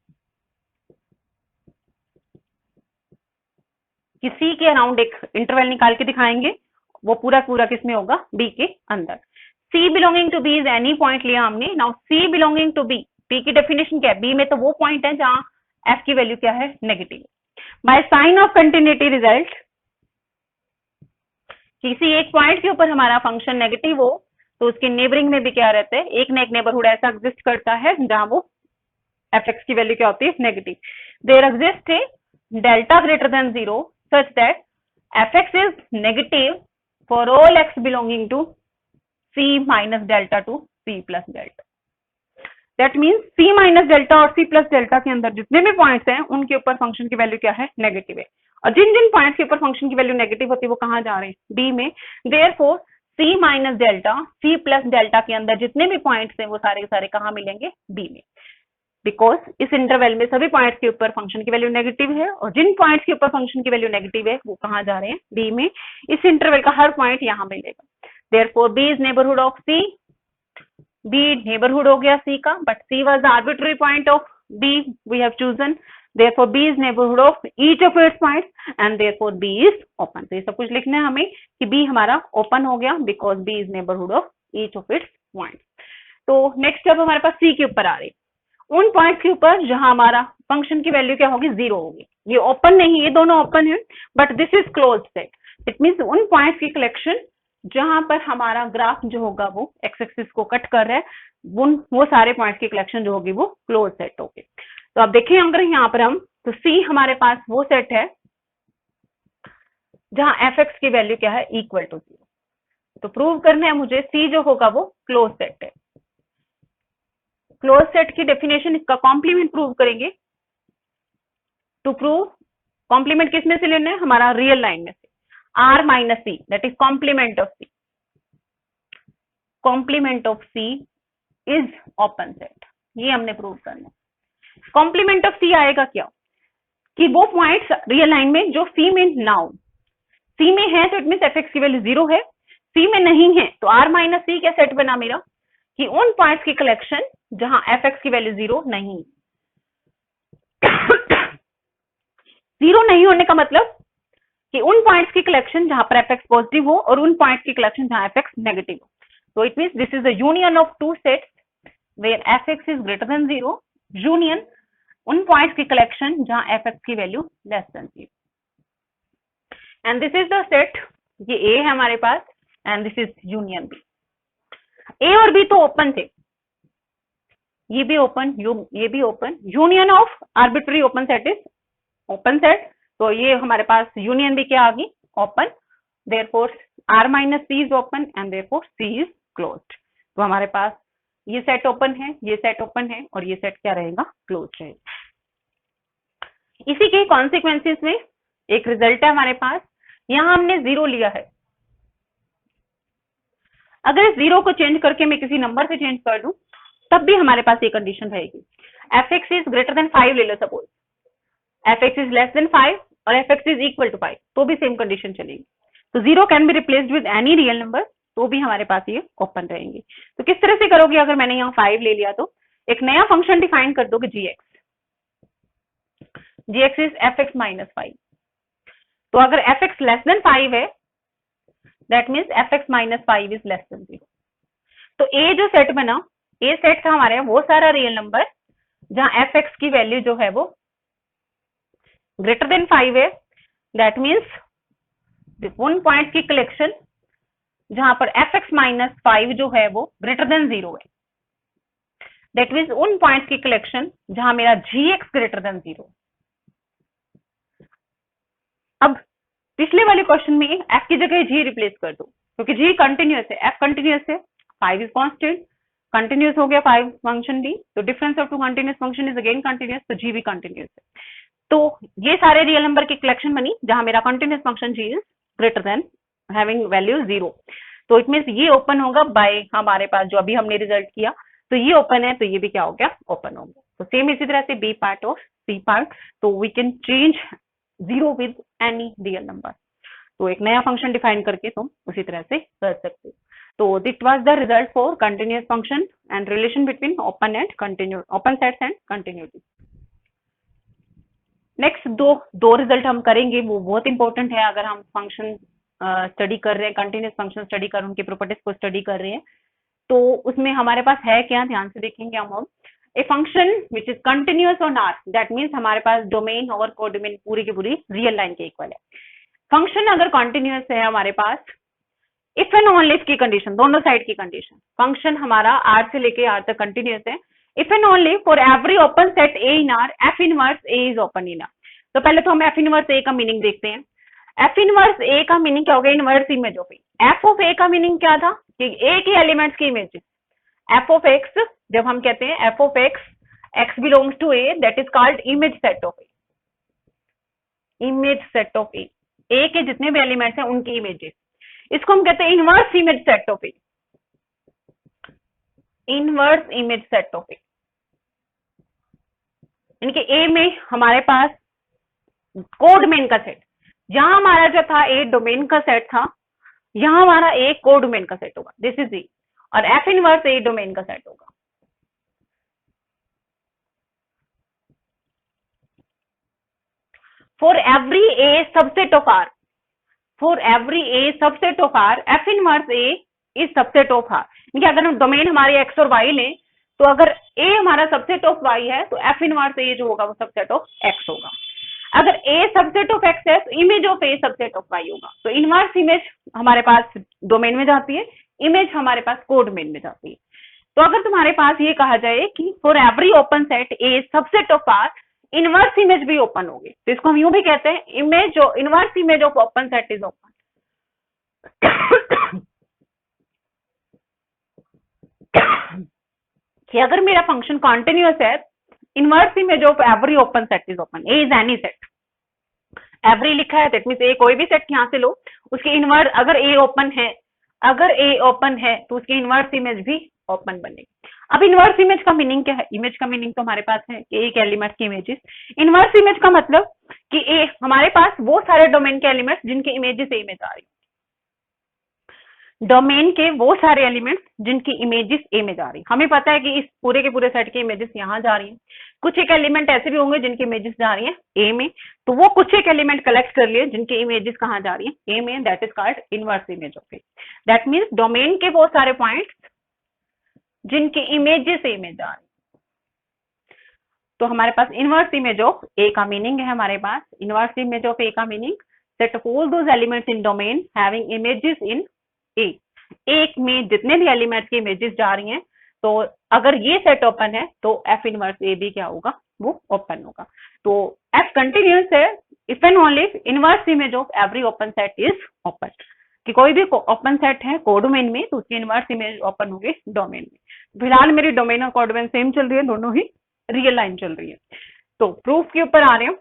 किसी के अराउंड एक इंटरवल निकाल के दिखाएंगे, वो पूरा पूरा किसमें होगा, बी के अंदर। C belonging to b is any point लिया हमने। Now C belonging to b, b की डेफिनेशन क्या है, बी में तो वो पॉइंट है जहां एफ की वैल्यू क्या है, negative. Bye sign of continuity result, किसी एक पॉइंट के ऊपर हमारा फंक्शन नेगेटिव हो तो उसके नेबरिंग में भी क्या रहता है, एक ना एक नेबरहुड ऐसा एग्जिस्ट करता है जहां वो एफ एक्स की वैल्यू क्या होती है, नेगेटिव। देयर एग्जिस्ट है delta greater than 0 such that fx is negative for all x belonging to c minus delta to c plus delta। That means c minus delta और c plus delta के अंदर जितने भी points हैं उनके ऊपर function की वैल्यू क्या है, नेगेटिव है। और जिन जिन पॉइंट्स के ऊपर फंक्शन की वैल्यू नेगेटिव होती है वो कहाँ जा रहे हैं, b में। Therefore c minus delta, c plus delta के अंदर जितने भी पॉइंट्स हैं वो सारे के सारे कहाँ मिलेंगे, b में। बिकॉज इस इंटरवल में सभी पॉइंट्स के ऊपर फंक्शन की वैल्यू नेगेटिव है और जिन पॉइंट्स के ऊपर फंक्शन की वैल्यू नेगेटिव है वो कहाँ जा रहे हैं, बी में। इस इंटरवल का हर पॉइंट यहाँ मिलेगा। Therefore B is neighbourhood of C, B neighbourhood हो गया सी का, but C was the arbitrary point of B we have chosen. Therefore B is neighbourhood of each of its points and therefore B is open. तो ये सब कुछ लिखना है हमें कि बी हमारा ओपन हो गया because b is neighbourhood of each of its points. तो नेक्स्ट स्टेप हमारे पास सी के ऊपर आ रही, उन पॉइंट्स के ऊपर जहां हमारा फंक्शन की वैल्यू क्या होगी, 0 होगी। ये ओपन नहीं, ये दोनों ओपन है but this is close set. It means उन पॉइंट्स की कलेक्शन जहां पर हमारा ग्राफ जो होगा वो एक्स एक्सिस को कट कर रहा है, वो सारे पॉइंट्स की कलेक्शन जो होगी वो क्लोज सेट होगी। तो अब देखें अगर यहाँ पर हम, तो सी हमारे पास वो सेट है जहां एफ एक्स की वैल्यू क्या है, इक्वल टू 0। तो प्रूव करना है मुझे सी जो होगा वो क्लोज सेट है। क्लोज सेट की डेफिनेशन, इसका कॉम्प्लीमेंट प्रूव करेंगे। टू प्रूव कॉम्प्लीमेंट किस में से लेना है, हमारा रियल लाइन में से, r minus c, that is complement of c. Complement of c is open set, ये हमने प्रूव करना है। कॉम्प्लीमेंट ऑफ सी आएगा क्या, कि वो पॉइंट्स रियल लाइन में जो सी में नाउ सी में है तो इट मीन एफ एक्स की वैल्यू 0 है, सी में नहीं है तो आर माइनस सी क्या सेट बना मेरा, कि उन पॉइंट्स की कलेक्शन जहां एफ एक्स की वैल्यू 0 नहीं। 0 नहीं होने का मतलब कि उन पॉइंट्स की कलेक्शन जहां पर एफ एक्स पॉजिटिव हो और उन पॉइंट्स की कलेक्शन जहां एफ एक्स नेगेटिव हो। तो it means this is the union of two sets where f x is greater than 0, union उन पॉइंट्स की कलेक्शन जहां एफ एक्स की value less than 0। And this is the set, ये A है हमारे पास and this is union B. A और B तो ओपन थे, ये भी ओपन, ये भी open. Union of arbitrary open set is open set, तो ये हमारे पास यूनियन भी क्या आ गई, open, therefore R minus C is open and therefore C is closed. तो हमारे पास ये सेट ओपन है, ये सेट ओपन है और ये सेट क्या रहेगा, क्लोज रहेगा। इसी के कॉन्सिक्वेंसेस में एक रिजल्ट है हमारे पास, यहां हमने 0 लिया है, अगर इस 0 को चेंज करके मैं किसी नंबर से चेंज कर दूं तब भी हमारे पास ये कंडीशन रहेगी, fx इज ग्रेटर देन 5 ले लो suppose, fx is less than 5 और fx इज इक्वल टू 5, तो भी सेम कंडीशन चलेगी। तो 0 can be replaced with any real number, तो भी हमारे पास ये ओपन रहेंगे। तो किस तरह से करोगे, अगर मैंने यहाँ 5 ले लिया तो एक नया फंक्शन डिफाइन कर दोगे gx इज fx माइनस 5। तो अगर fx लेस देन 5 है that means fx minus 5 is less than 0। तो ए जो सेट बना, ए सेट का हमारे वो सारा रियल नंबर जहां fx की वैल्यू जो है वो ग्रेटर देन 5 है, दैट मीन्स उन पॉइंट की कलेक्शन जहां पर fx माइनस 5 जो है वो ग्रेटर देन 0 है, दैट मीन्स उन पॉइंट की कलेक्शन जहां मेरा gx ग्रेटर देन 0। अब पिछले वाले क्वेश्चन में f की जगह g रिप्लेस कर दो, क्योंकि g कंटिन्यूअस है, f कंटिन्यूअस है, 5 इज कांस्टेंट, कंटिन्यूअस हो गया 5 फंक्शन d, तो difference of two continuous function is again continuous, तो g भी कंटिन्यूअस है। तो ये सारे रियल नंबर की कलेक्शन बनी जहां मेरा continuous function g is greater then having value 0। तो इट मीन्स ये ओपन होगा बाय हमारे पास जो अभी हमने रिजल्ट किया, तो ये ओपन है तो ये भी क्या हो गया, ओपन हो गया। तो सेम इसी तरह से बी पार्ट और सी पार्ट, तो we can change 0 with any real number. तो एक नया फंक्शन डिफाइन करके तुम उसी तरह से कर सकते हो। तो that was the result for continuous function and relation between open and continuous, open sets and continuity. Next दो रिजल्ट हम करेंगे, वो बहुत इंपॉर्टेंट है अगर हम फंक्शन स्टडी कर रहे हैं, कंटिन्यूअस फंक्शन स्टडी कर रहे हैं, उनकी प्रॉपर्टीज को स्टडी कर रहे हैं। तो उसमें हमारे पास है क्या, ध्यान से देखेंगे हम, a function which is continuous on are, that means हमारे पास डोमेन और कोडोमेन पूरी की पूरी रियल लाइन के इक्वल है। फंक्शन अगर कंटिन्यूअस है हमारे पास, इफ एंड ओनली इफ की कंडीशन, दोनों साइड की कंडीशन, फंक्शन हमारा आर से लेके आर तक कंटिन्यूअस है, if and only for every open set A in are f inverse A is open in are. तो पहले तो हम एफ इनवर्स ए का मीनिंग देखते हैं। एफ इनवर्स ए का मीनिंग क्या हो गया, inverse image of A. F of A का मीनिंग क्या था कि ए के एलिमेंट्स की इमेज, एफ ऑफ एक्स, जब हम कहते हैं f of x, x belongs to A, that is called image set of A, image set of A, A के जितने भी एलिमेंट्स हैं उनकी इमेजेस, इसको हम कहते हैं inverse image set of A, inverse image set of A. इनके ए में हमारे पास कोडोमेन का सेट, जहां हमारा जो था ए डोमेन का सेट था, यहां हमारा ए कोडोमेन का सेट होगा, दिस इज ई, और एफ इनवर्स ए डोमेन का सेट होगा। For every a subset of r, for every a subset of r, f inverse A is subset of r. देखिए अगर हम डोमेन हमारे x और वाई लें, तो अगर ए हमारा सबसेट ऑफ वाई है तो एफ इनवर्स ए जो होगा वो सबसेट ऑफ एक्स होगा। अगर ए सबसेट ऑफ एक्स है तो image of a subset of y होगा। तो इनवर्स इमेज हमारे पास डोमेन में जाती है, इमेज हमारे पास कोडोमेन में जाती है। तो अगर तुम्हारे पास ये कहा जाए कि for every open set A subset of r, inverse image भी ओपन होगी, तो इसको हम यूं भी कहते हैं image, inverse image of open set is open. कि अगर मेरा फंक्शन कॉन्टिन्यूअस है, inverse image of every open set is open, a is any set, every लिखा है दैट मींस ए कोई भी सेट यहां से लो, उसके इनवर्स, अगर ए ओपन है, अगर ए ओपन है तो उसकी इनवर्स इमेज भी ओपन बनेगी। अब इनवर्स इमेज का मीनिंग क्या है, इमेज का मीनिंग तो हमारे पास है कि एक एलिमेंट की इमेजेस, इनवर्स इमेज का मतलब कि ए हमारे पास वो सारे डोमेन के एलिमेंट्स जिनकी इमेजेस ए में जा रही, डोमेन के वो सारे एलिमेंट्स जिनकी इमेजेस ए में जा रही। हमें पता है कि इस पूरे के पूरे सेट की इमेजेस यहाँ जा रही हैं, कुछ एक एलिमेंट ऐसे भी होंगे जिनकी इमेजेस जा रही हैं ए में, तो वो कुछ एक एलिमेंट कलेक्ट कर लिए जिनकी इमेजेस कहाँ जा रही हैं, ए में, that is called inverse image of A. That means domain के वो सारे पॉइंट्स जिनकी इमेजेस ए में जा रही। तो हमारे पास इनवर्स इमेज ऑफ ए का मीनिंग है, हमारे पास इनवर्स इमेज ऑफ ए का meaning set of all those elements in domain having images in A, एक में जितने भी एलिमेंट्स की इमेजेस जा रही हैं, तो अगर ये सेट ओपन है तो एफ इनवर्स ए भी क्या होगा, वो ओपन होगा। तो एफ कंटिन्यूअस है, if and only inverse image of every open set is open, कि कोई भी ओपन सेट है कोडोमेन में तो उसकी इनवर्स इमेज ओपन होगी डोमेन में। फिलहाल मेरी डोमेन और कोडोमेन सेम चल रही है, दोनों ही रियल लाइन चल रही है। तो प्रूफ के ऊपर आ रहे हैं,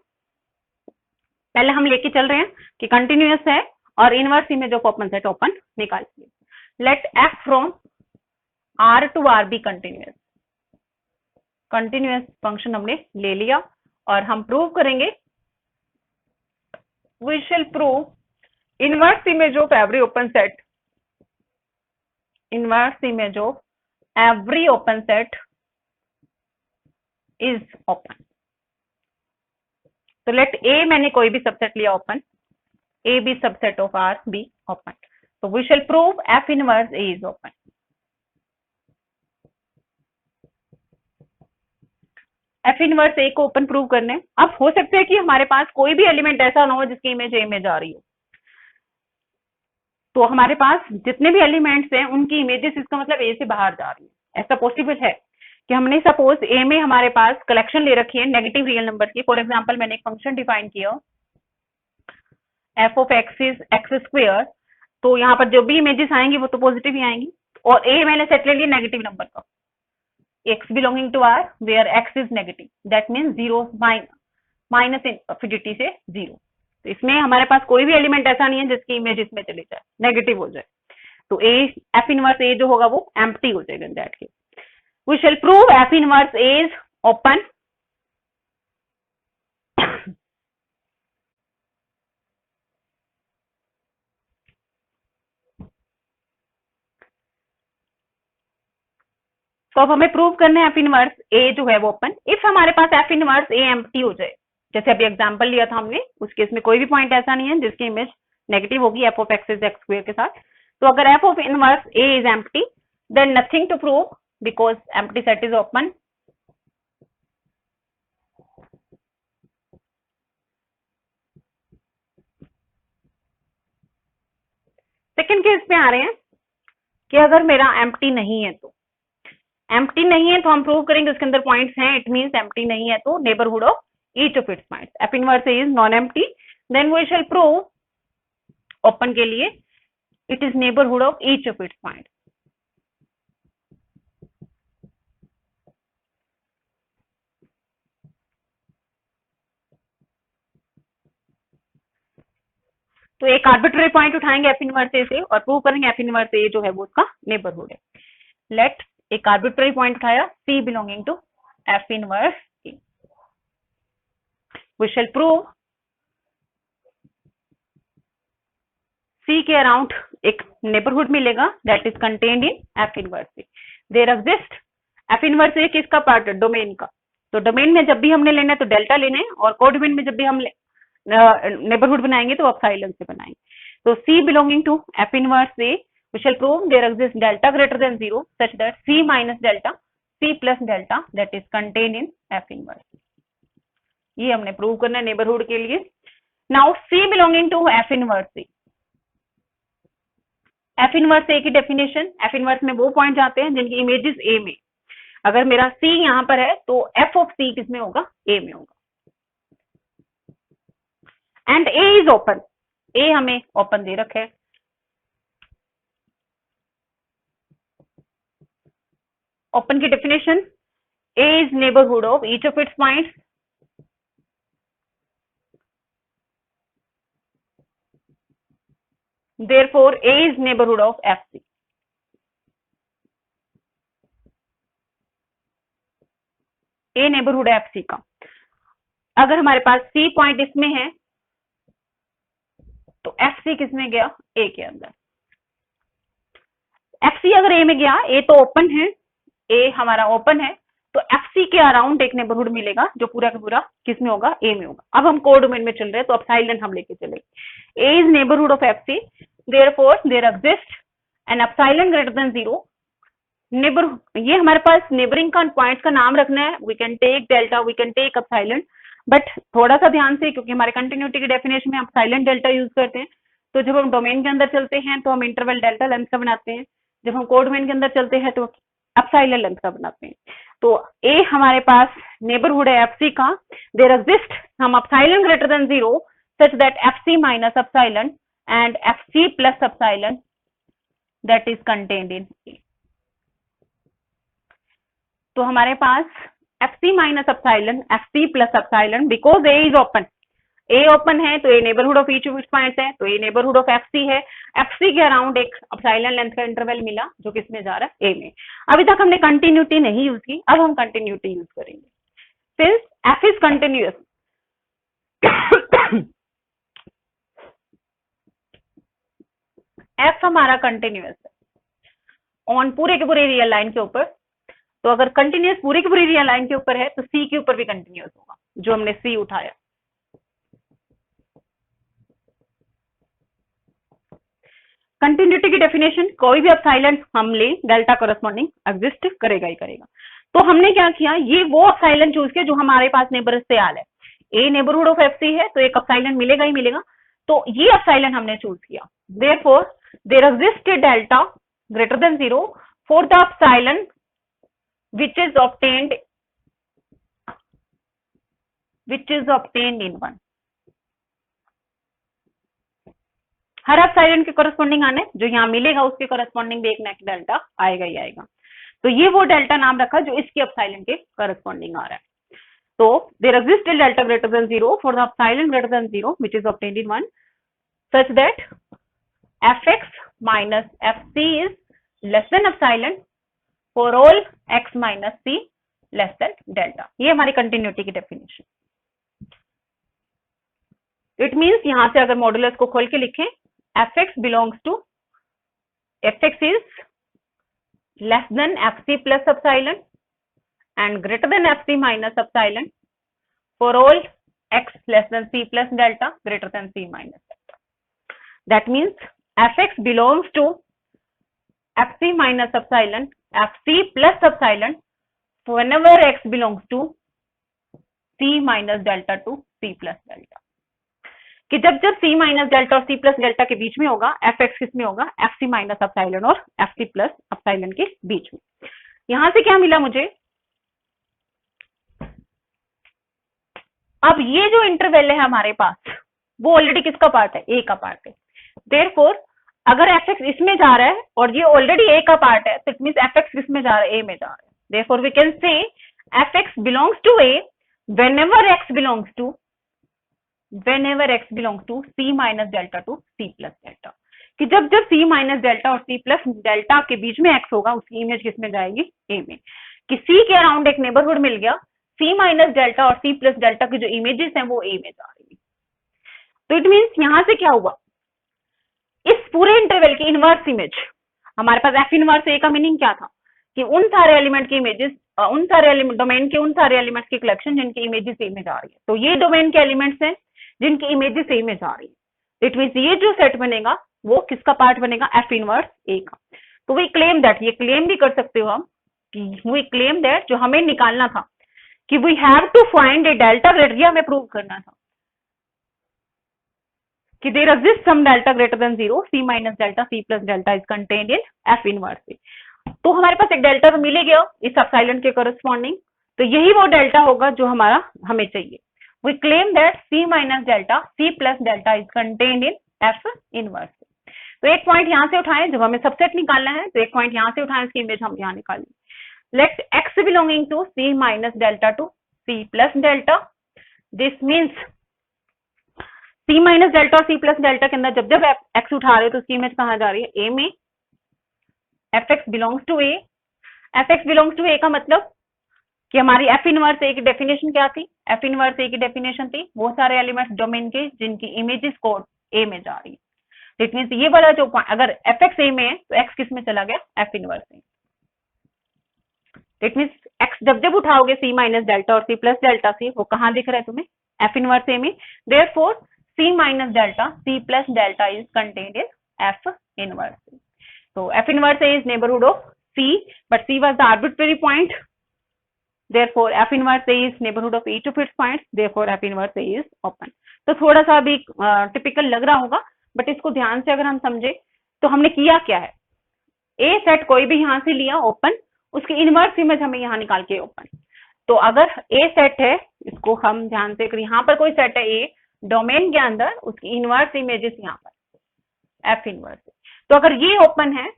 पहले हम लेके चल रहे हैं कि कंटिन्यूअस है और inverse image of open set open निकालिए। Let f from R to R be continuous, continuous function हमने ले लिया और हम प्रूव करेंगे, we shall prove inverse image of every open set, inverse image of every open set is open। तो let A मैंने कोई भी सबसेट लिया ओपन, A भी subset of R be open, तो we shall prove F inverse A is open. F inverse A को open prove करने, अब हो सकता है कि हमारे पास कोई भी एलिमेंट ऐसा ना हो जिसकी इमेज A में जा रही हो, तो हमारे पास जितने भी एलिमेंट्स हैं उनकी इमेजेस इसका मतलब ए से बाहर जा रही है। ऐसा पॉसिबल है कि हमने सपोज ए में हमारे पास कलेक्शन ले रखी है नेगेटिव रियल नंबर की। फॉर एग्जांपल मैंने एक फंक्शन डिफाइन किया F of x is x square, तो यहाँ पर जो भी इमेजेस आएंगी वो तो पॉजिटिव ही आएंगी, और ए मैंने सेट ले लिया नेगेटिव नंबर का, x belonging to r where x is negative, that mean zero minus infinity से जीरो। तो इसमें हमारे पास कोई भी एलिमेंट ऐसा नहीं है जिसकी इमेज इसमें चली जाए, नेगेटिव हो जाए, तो ए एफ इनवर्स ए जो होगा वो एम्प्टी हो जाएगा। In that case we shall prove f inverse A is open. तो अब हमें प्रूव करना है एफ इनवर्स ए जो है वो ओपन। इफ हमारे पास एफ इनवर्स ए एम्प्टी हो जाए, जैसे अभी एग्जांपल लिया था हमने, उस केस में कोई भी पॉइंट ऐसा नहीं है जिसकी इमेज नेगेटिव होगी f of x is x square के साथ, तो अगर f of inverse A is empty then nothing to prove because empty set is open. Second case पे आ रहे हैं कि अगर मेरा एम्प्टी नहीं है, तो एम्प्टी नहीं है तो हम प्रूव करेंगे उसके अंदर पॉइंट्स हैं, इट मींस एम्प्टी नहीं है तो neighbourhood of each of its points, f inverse A is non empty, then we shall prove open के लिए it is neighbourhood of each of its point. तो एक आर्बिट्ररी पॉइंट उठाएंगे f inverse a से और प्रूव करेंगे f inverse A जो है वो उसका नेबरहुड है। लेट एक आर्बिट्ररी पॉइंट उठाया C belonging to f inverse A, we shall prove C के अराउंड एक नेबरहुड मिलेगा that is contained in f inverse A. There exist f inverse A किसका पार्ट है, डोमेन का, तो डोमेन में जब भी हमने लेना है तो डेल्टा लेना है, और कोडोमेन में जब भी हम नेबरहुड बनाएंगे तो एप्सिलॉन से बनाएंगे। तो C belonging to f inverse A we shall prove there exist delta greater than 0 such that C minus delta C plus delta that is contained in f inverse. ये हमने प्रूव करना है neighbourhood के लिए। Now C belonging to f inverse A, f inverse A की definition, F inverse में वो point जाते हैं जिनकी इमेजेस ए में, अगर मेरा सी यहाँ पर है तो एफ ऑफ सी किसमें होगा, ए में होगा, एंड ए इज ओपन, ए हमें ओपन दे रखा है। ओपन की definition, A is neighbourhood of each of its points, therefore A is neighborhood of FC। A neighborhood है FC का। अगर हमारे पास C पॉइंट इसमें है तो FC किसमें गया, A के अंदर। FC अगर A में गया, A तो ओपन है, A हमारा ओपन है, तो FC के अराउंड एक नेबरहुड मिलेगा जो पूरा का पूरा किसमें होगा, A में होगा। अब हम कोडोमेन में चल रहे हैं तो एप्सिलॉन हम लेके चले, A is neighborhood of FC, therefore there exists an epsilon greater than 0 neighbour. ये हमारे पास नेबरिंग का पॉइंट्स का नाम रखना है, we can take delta, we can take epsilon, but थोड़ा सा ध्यान से, क्योंकि हमारे कंटिन्यूटी की डेफिनेशन में एप्सिलॉन डेल्टा यूज करते हैं, तो जब हम डोमेन के अंदर चलते हैं तो हम इंटरवल डेल्टा लेंथ का बनाते हैं, जब हम कोडोमेन के अंदर चलते हैं तो एप्सिलॉन लेंथ का बनाते हैं। तो ए हमारे पास नेबरहुड है एफसी का, देयर एग्जिस्ट, हम epsilon greater than 0 such that FC minus epsilon and FC plus epsilon that is contained in A. तो हमारे पास FC minus epsilon, FC plus epsilon because A is open. A open है तो A neighbourhood of each of its points है, तो A neighbourhood of FC है। FC के around एक epsilon length का इंटरवल मिला जो किसमें जा रहा है, A में। अभी तक हमने कंटिन्यूटी नहीं यूज की, अब हम कंटिन्यूटी यूज करेंगे। Since F is continuous, F हमारा कंटिन्यूअस है ऑन पूरे के पूरे रियल लाइन के ऊपर, तो अगर कंटिन्यूअस पूरे की पूरी रियल लाइन के ऊपर है तो C के ऊपर भी कंटिन्यूअस होगा, जो हमने C उठाया। कंटिन्यूटी की डेफिनेशन, कोई भी एप्सिलॉन हम ले डेल्टा कॉरेस्पॉन्डिंग एग्जिस्ट करेगा ही करेगा। तो हमने क्या किया, ये वो एप्सिलॉन चूज किया जो हमारे पास नेबर से आल है। ए नेबरहुड ऑफ FC है तो एक एप्सिलॉन मिलेगा ही मिलेगा, तो ये एप्सिलॉन हमने चूज किया। Therefore there exist a delta greater than 0 for the epsilon which is obtained in 1। हर एप्सिलॉन के कॉरेस्पॉन्डिंग आने जो यहाँ मिलेगा उसके कॉरेस्पॉन्डिंग भी एक नेक्स्ट डेल्टा आएगा ही आएगा। तो ये वो डेल्टा नाम रखा जो इसके एप्सिलॉन के कॉरेस्पॉन्डिंग आ रहा है। तो there exist a delta greater than 0 for the epsilon greater than 0 which is obtained in 1 such that fx minus fc is less than epsilon for all x minus c less than delta। ये हमारी continuity की definition. It means यहां से अगर modulus को खोल के लिखें, fx belongs to fx is less than fc plus epsilon and greater than fc minus epsilon for all x less than c plus delta greater than c minus delta। That means fx belongs to fc minus epsilon, fc plus epsilon whenever x belongs to c minus delta to c plus delta। कि जब जब C minus delta और C plus delta के बीच में होगा, fx किस में होगा, fc माइनस एप्सिलॉन और fc प्लस एप्सिलॉन के बीच में। यहां से क्या मिला मुझे, अब ये जो इंटरवल है हमारे पास वो ऑलरेडी किसका पार्ट है, A का पार्ट है। देयरफॉर अगर fx इसमें जा रहा है और ये ऑलरेडी A का पार्ट है तो इट मींस fx किसमें जा रहा है, A में जा रहा है। Therefore we can say fx belongs to A whenever x belongs to C minus delta to C plus delta। कि जब जब C माइनस डेल्टा और C प्लस डेल्टा के बीच में x होगा उसकी इमेज किसमें जाएगी, A में। कि C के अराउंड एक नेबरहुड मिल गया, C माइनस डेल्टा और C प्लस डेल्टा की जो इमेजेस हैं वो A में जा रही है। तो इट मींस यहां से क्या हुआ, इस पूरे इंटरवल की इनवर्स इमेज हमारे पास F इनवर्स A का मीनिंग क्या था कि उन सारे एलिमेंट की इमेजेस, उन सारे डोमेन के उन सारे एलिमेंट्स की कलेक्शन जिनकी इमेजेस A में जा रही है। तो ये डोमेन के एलिमेंट्स हैं जिनकी इमेजेस A में जा रही है। इट मींस ये जो सेट बनेगा वो किसका पार्ट बनेगा, F इनवर्स A का। तो वी क्लेम दैट, ये क्लेम भी कर सकते हो हम कि वी क्लेम दैट जो हमें निकालना था कि we have to find a delta greater, ये हमें प्रूव करना था कि there exist some delta greater than 0 C minus delta C plus delta is contained in F inverse A। तो हमारे पास एक डेल्टा तो मिल गया इस एप्सिलॉन के कॉरेस्पॉन्डिंग, तो यही वो डेल्टा होगा जो हमें चाहिए। We claim that C minus delta C plus delta is contained in F inverse। तो एक पॉइंट यहां से उठाएं, जब हमें सबसेट निकालना है तो एक पॉइंट यहां से उठाएं, इसकी इमेज हम यहां निकालें। Let x belonging to C minus delta to C plus delta, this means C minus delta और C plus delta के अंदर जब जब x उठा रहे हो तो उसकी इमेज कहाँ जा रही है, A में। fx belongs to A, fx belongs to A का मतलब कि हमारी F इनवर्स A की डेफिनेशन क्या थी, F इनवर्स A की डेफिनेशन थी वो सारे एलिमेंट्स डोमेन के जिनकी इमेजेस कोड A में जा रही है। इट मींस ये वाला जो अगर fx A में है तो x किस में चला गया, F inverse A। It means x जब जब उठाओगे C माइनस डेल्टा और C प्लस डेल्टा से वो कहाँ दिख रहा है तुम्हें, F इनवर्स A में। Therefore C minus delta C plus delta is contained in F inverse A। तो F inverse A is neighbourhood of C, but C was the arbitrary point, therefore F inverse A is neighborhood of each of its points, therefore F inverse A is open। तो थोड़ा सा भी typical लग रहा होगा, but इसको ध्यान से अगर हम समझे तो हमने किया क्या है, A सेट कोई भी यहां से लिया ओपन, उसकी इनवर्स इमेज हमें यहाँ निकाल के ओपन। तो अगर A सेट है, इसको हम ध्यान से, अगर यहाँ पर कोई सेट है A डोमेन के अंदर उसकी इनवर्स इमेजेस यहाँ पर एफ इनवर्स। तो अगर ये ओपन है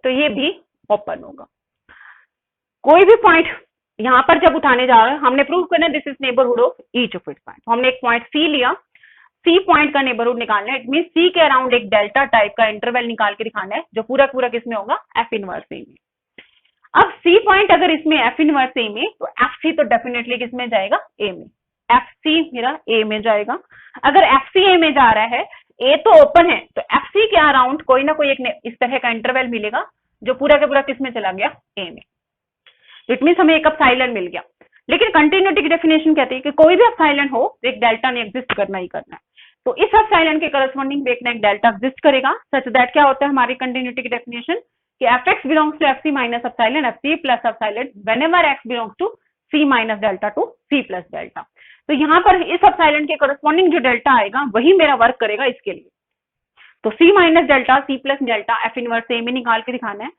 तो ये भी ओपन होगा। कोई भी पॉइंट यहाँ पर जब उठाने जा रहे हैं, हमने प्रूव करना है this is neighbourhood of each of its point. हमने एक पॉइंट सी लिया, सी पॉइंट का नेबरहुड निकालना है, इट मीन सी के अराउंड एक डेल्टा टाइप का इंटरवल निकाल के दिखाना है जो पूरा पूरा किसमें होगा, एफ इनवर्स ए में। अब सी पॉइंट अगर इसमें एफ इनवर्स ए में, तो एफ सी तो डेफिनेटली किसमें जाएगा, ए में। एफ सी मेरा ए में जाएगा। अगर एफ सी ए में जा रहा है, ए तो ओपन है, तो एफ सी के अराउंड कोई ना कोई एक इस तरह का इंटरवल मिलेगा जो पूरा का पूरा किसमें चला गया, ए में। इट मीन हमें एक एप्सिलॉन मिल गया। लेकिन कंटिन्यूटी की डेफिनेशन कहती है कि कोई भी एप्सिलॉन हो तो एक डेल्टा ने एग्जिस्ट करना ही करना है। तो इस एप्सिलॉन के करस्पॉन्डिंग एक ना एक डेल्टा एग्जिस्ट करेगा, सच दैट क्या होता है हमारी कंटिन्यूटी की डेफिनेशन कि f x belongs to f C minus epsilon, f C plus epsilon whenever x belongs to C minus delta to c plus delta. तो यहाँ पर इस एप्सिलॉन के करस्पॉन्डिंग जो डेल्टा आएगा वही मेरा वर्क करेगा इसके लिए। तो C minus delta C plus delta f inverse A में निकाल के दिखाना है।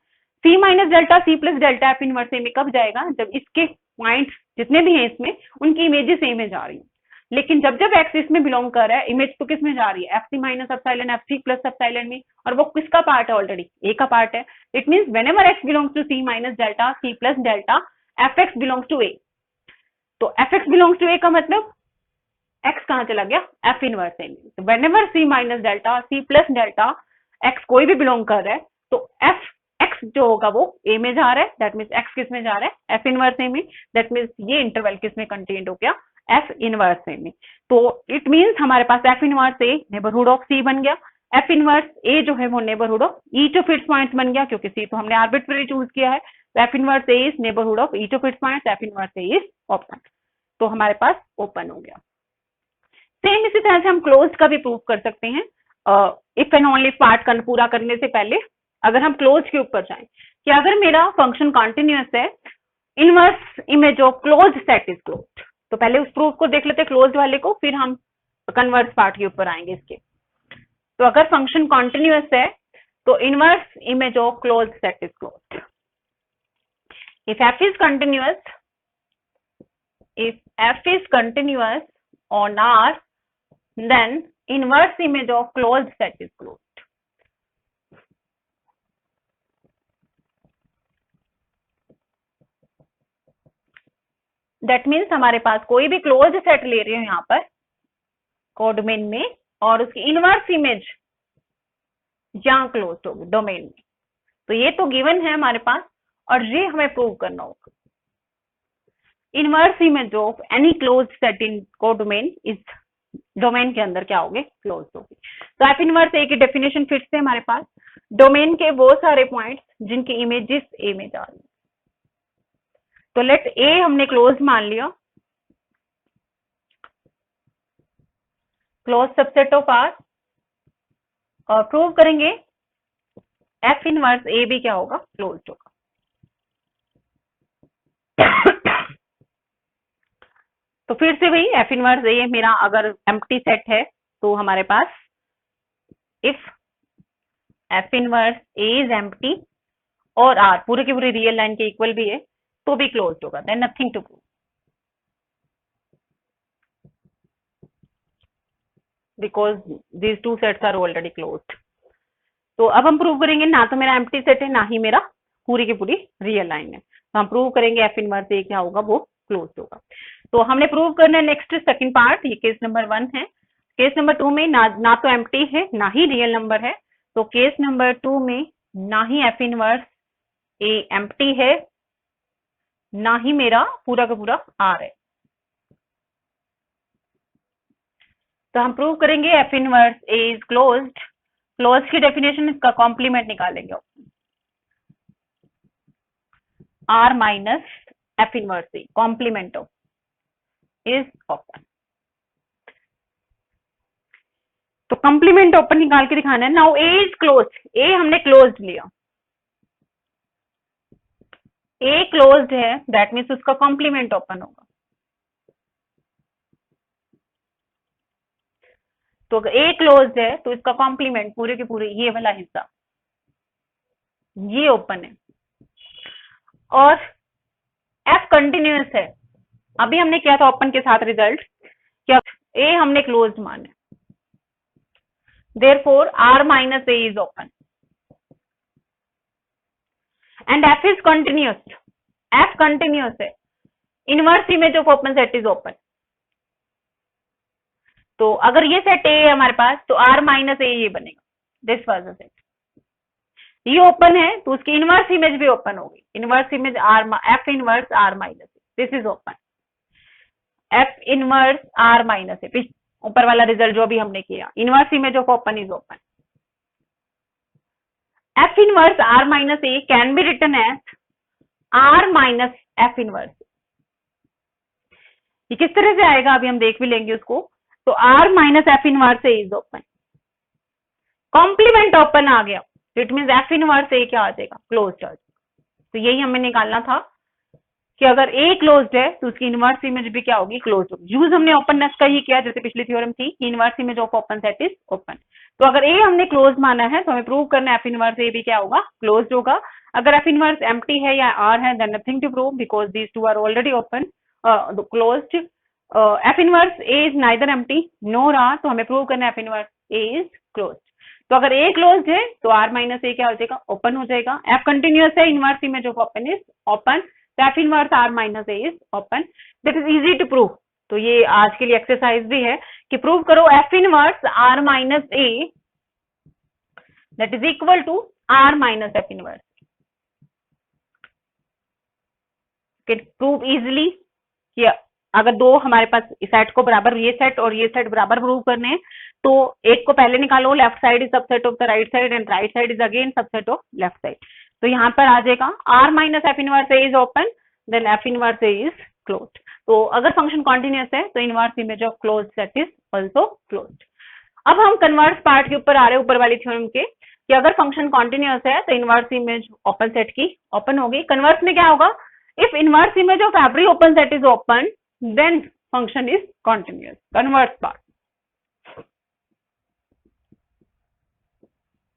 C minus delta C plus delta f inverse A में कब जाएगा, जब इसके पॉइंट्स जितने भी हैं इसमें उनकी इमेजेस ए में जा रही है। लेकिन जब जब एक्स इसमें बिलोंग कर रहा है, इमेज तो किस में जा रही है, एफ सी माइनस एप्सिलॉन एफ सी प्लस एप्सिलॉन में, और वो किसका पार्ट है, ऑलरेडी ए का पार्ट है। It means whenever x belongs to C minus delta C plus delta f x belongs to A. तो f x belongs to A का मतलब एक्स कहाँ चला गया, एफ इनवर्स ए में। तो व्हेनेवर सी माइनस डेल्टा सी plus delta x कोई भी बिलोंग कर रहा है, तो एफ एक्स जो होगा वो ए में जा रहा है, दैट मीन्स एक्स किस में जा रहा है, एफ इनवर्स ए में। दैट मीन्स ये इंटरवल किस में कंटेन्ड हो गया, एफ इनवर्स ए में। तो इट मीन्स हमारे पास f inverse A neighbourhood of C बन गया, एफ इनवर्स ए जो है वो neighbourhood of each of its points बन गया, क्योंकि सी तो हमने आर्बिट्ररी चूज किया है। तो F inverse A is neighbourhood of each of its points, f inverse A is open. तो हमारे पास ओपन हो गया। सेम इसी तरह से हम क्लोज का भी प्रूव कर सकते हैं। इफ एंड ओनली पार्ट पूरा करने से पहले अगर हम क्लोज के ऊपर जाएं कि अगर मेरा फंक्शन कॉन्टिन्यूअस है, inverse image of close set is closed. तो पहले उस प्रूफ को देख लेते हैं क्लोज वाले को, फिर हम कन्वर्स पार्ट के ऊपर आएंगे इसके। तो अगर फंक्शन कॉन्टिन्यूअस है तो inverse image of close set is closed. If F is continuous, if f is continuous on R, then inverse image of closed set is closed. That means हमारे पास कोई भी क्लोज सेट ले रही हूं यहाँ पर कोडोमेन में, और उसकी इनवर्स इमेज यहाँ क्लोज होगी डोमेन में। तो ये तो गिवन है हमारे पास, और ये हमें प्रूव करना होगा। Inverse image of any close set in codomain is domain के अंदर क्या होगी, क्लोज होगी। तो एफ इनवर्स ए की डेफिनेशन फिर से हमारे पास डोमेन के वो सारे पॉइंट्स जिनकी इमेजेस ए में जा रही। तो लेट ए हमने क्लोज मान लिया, क्लोज सबसेट ऑफ आर, और प्रूव करेंगे एफ इनवर्स ए भी क्या होगा, क्लोज होगा। तो फिर से वही एफ इनवर्स ए मेरा अगर एम्प्टी सेट है तो हमारे पास if f inverse A is empty और आर पूरे के पूरे रियल लाइन के इक्वल भी है तो भी क्लोज होगा, then nothing to prove, because these two sets are already closed. तो अब हम प्रूव करेंगे ना तो मेरा एम्प्टी सेट है ना ही मेरा पूरी की पूरी रियल लाइन है। तो हम प्रूव करेंगे एफ इनवर्स ए क्या होगा, वो क्लोज होगा। तो हमने प्रूव करना है नेक्स्ट सेकंड पार्ट, ये केस नंबर 1 है। केस नंबर 2 में ना तो एम्प्टी है ना ही रियल नंबर है। तो केस नंबर 2 में ना ही एफ इनवर्स ए एम्प्टी है ना ही मेरा पूरा का पूरा आर है। तो हम प्रूव करेंगे f inverse A is closed. Close की डेफिनेशन इसका कॉम्प्लीमेंट निकालेंगे, r minus f inverse a complement of is open. तो कॉम्प्लीमेंट ओपन निकाल के दिखाना है। Now a is close, a हमने क्लोज्ड लिया, ए क्लोज्ड है, दैट मीन्स उसका कॉम्प्लीमेंट ओपन होगा। तो अगर ए क्लोज्ड है तो इसका कॉम्प्लीमेंट पूरे के पूरे ये वाला हिस्सा ये ओपन है। और एफ कंटिन्यूअस है, अभी हमने किया था ओपन के साथ रिजल्ट, क्या ए हमने क्लोज्ड माना है, therefore r minus a is open and f is continuous, f continuous है, inverse image of open set is open. तो अगर ये सेट ए है हमारे पास तो r माइनस ए ये बनेगा, दिस वाज द सेट, ये ओपन है तो उसकी इनवर्स इमेज भी ओपन होगी, inverse image r f inverse r minus A, this is open, f inverse r minus A, ऊपर वाला रिजल्ट जो भी हमने किया, inverse image of open is open. f inverse r minus A can be written as r minus f inverse, ये किस तरह से आएगा अभी हम देख भी लेंगे उसको। तो r minus f inverse A is open, complement open आ गया, it mean f inverse A क्या आ जाएगा, क्लोज्ड आ जाएगा। तो यही हमें निकालना था कि अगर a क्लोज्ड है तो उसकी इनवर्स इमेज भी क्या होगी, क्लोज्ड होगी। यूज हमने ओपननेस का ही किया, जैसे पिछली थ्योरम थी कि inverse image of open set is open. तो अगर a हमने क्लोज माना है तो हमें प्रूव करना है f इनवर्स a भी क्या होगा, क्लोज्ड होगा। अगर f इनवर्स एम्प्टी है या r है then nothing to prove because these two are already open closed. f inverse a is neither empty nor r, तो हमें प्रूव करना है f inverse a is closed. तो अगर a क्लोज्ड है तो r माइनस a क्या हो जाएगा, ओपन हो जाएगा। f कंटिन्यूअस है, inverse image of open is open, तो f inverse r minus a is open, that is easy to prove. तो ये आज के लिए एक्सरसाइज भी है कि प्रूव करो f inverse r minus a that is equal to r minus f inverse. Prove easily कि अगर दो हमारे पास सेट को बराबर, ये सेट और ये सेट बराबर प्रूव करने हैं तो एक को पहले निकालो, left side is subset of the right side and right side is again subset of left side. तो यहाँ पर आ जाएगा r minus f inverse a is open then f inverse a is closed. तो अगर फंक्शन कॉन्टिन्यूअस है तो inverse image of closed set is also closed. अब हम कन्वर्स पार्ट के ऊपर आ रहे हैं, ऊपर वाली थ्योरम के, कि अगर फंक्शन कॉन्टिन्यूअस है तो इनवर्स इमेज ओपन सेट की ओपन होगी। कन्वर्स में क्या होगा, if inverse image of every open set is open then function is continuous. Converse part,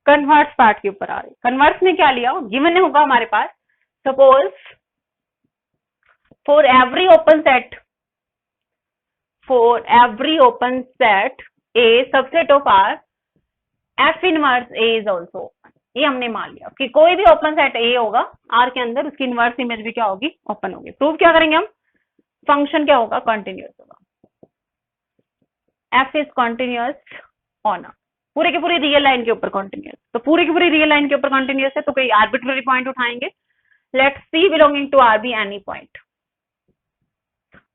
converse part के ऊपर आ रही। कन्वर्स में क्या लिया, गिवन होगा हमारे पास, suppose for every open set, for every open set A subset of R f inverse a is also open. ये हमने मान लिया कि कोई भी ओपन सेट a होगा R के अंदर, उसकी इनवर्स इमेज भी क्या होगी, ओपन होगी। प्रूव क्या करेंगे हम, फंक्शन क्या होगा, कंटिन्यूअस होगा, f is continuous on R, पूरे की पूरी रियल लाइन के ऊपर कंटिन्यूअस। तो पूरी की पूरी रियल लाइन के ऊपर कंटिन्यूअस है तो कोई आर्बिट्ररी पॉइंट उठाएंगे, let C belonging to R be any point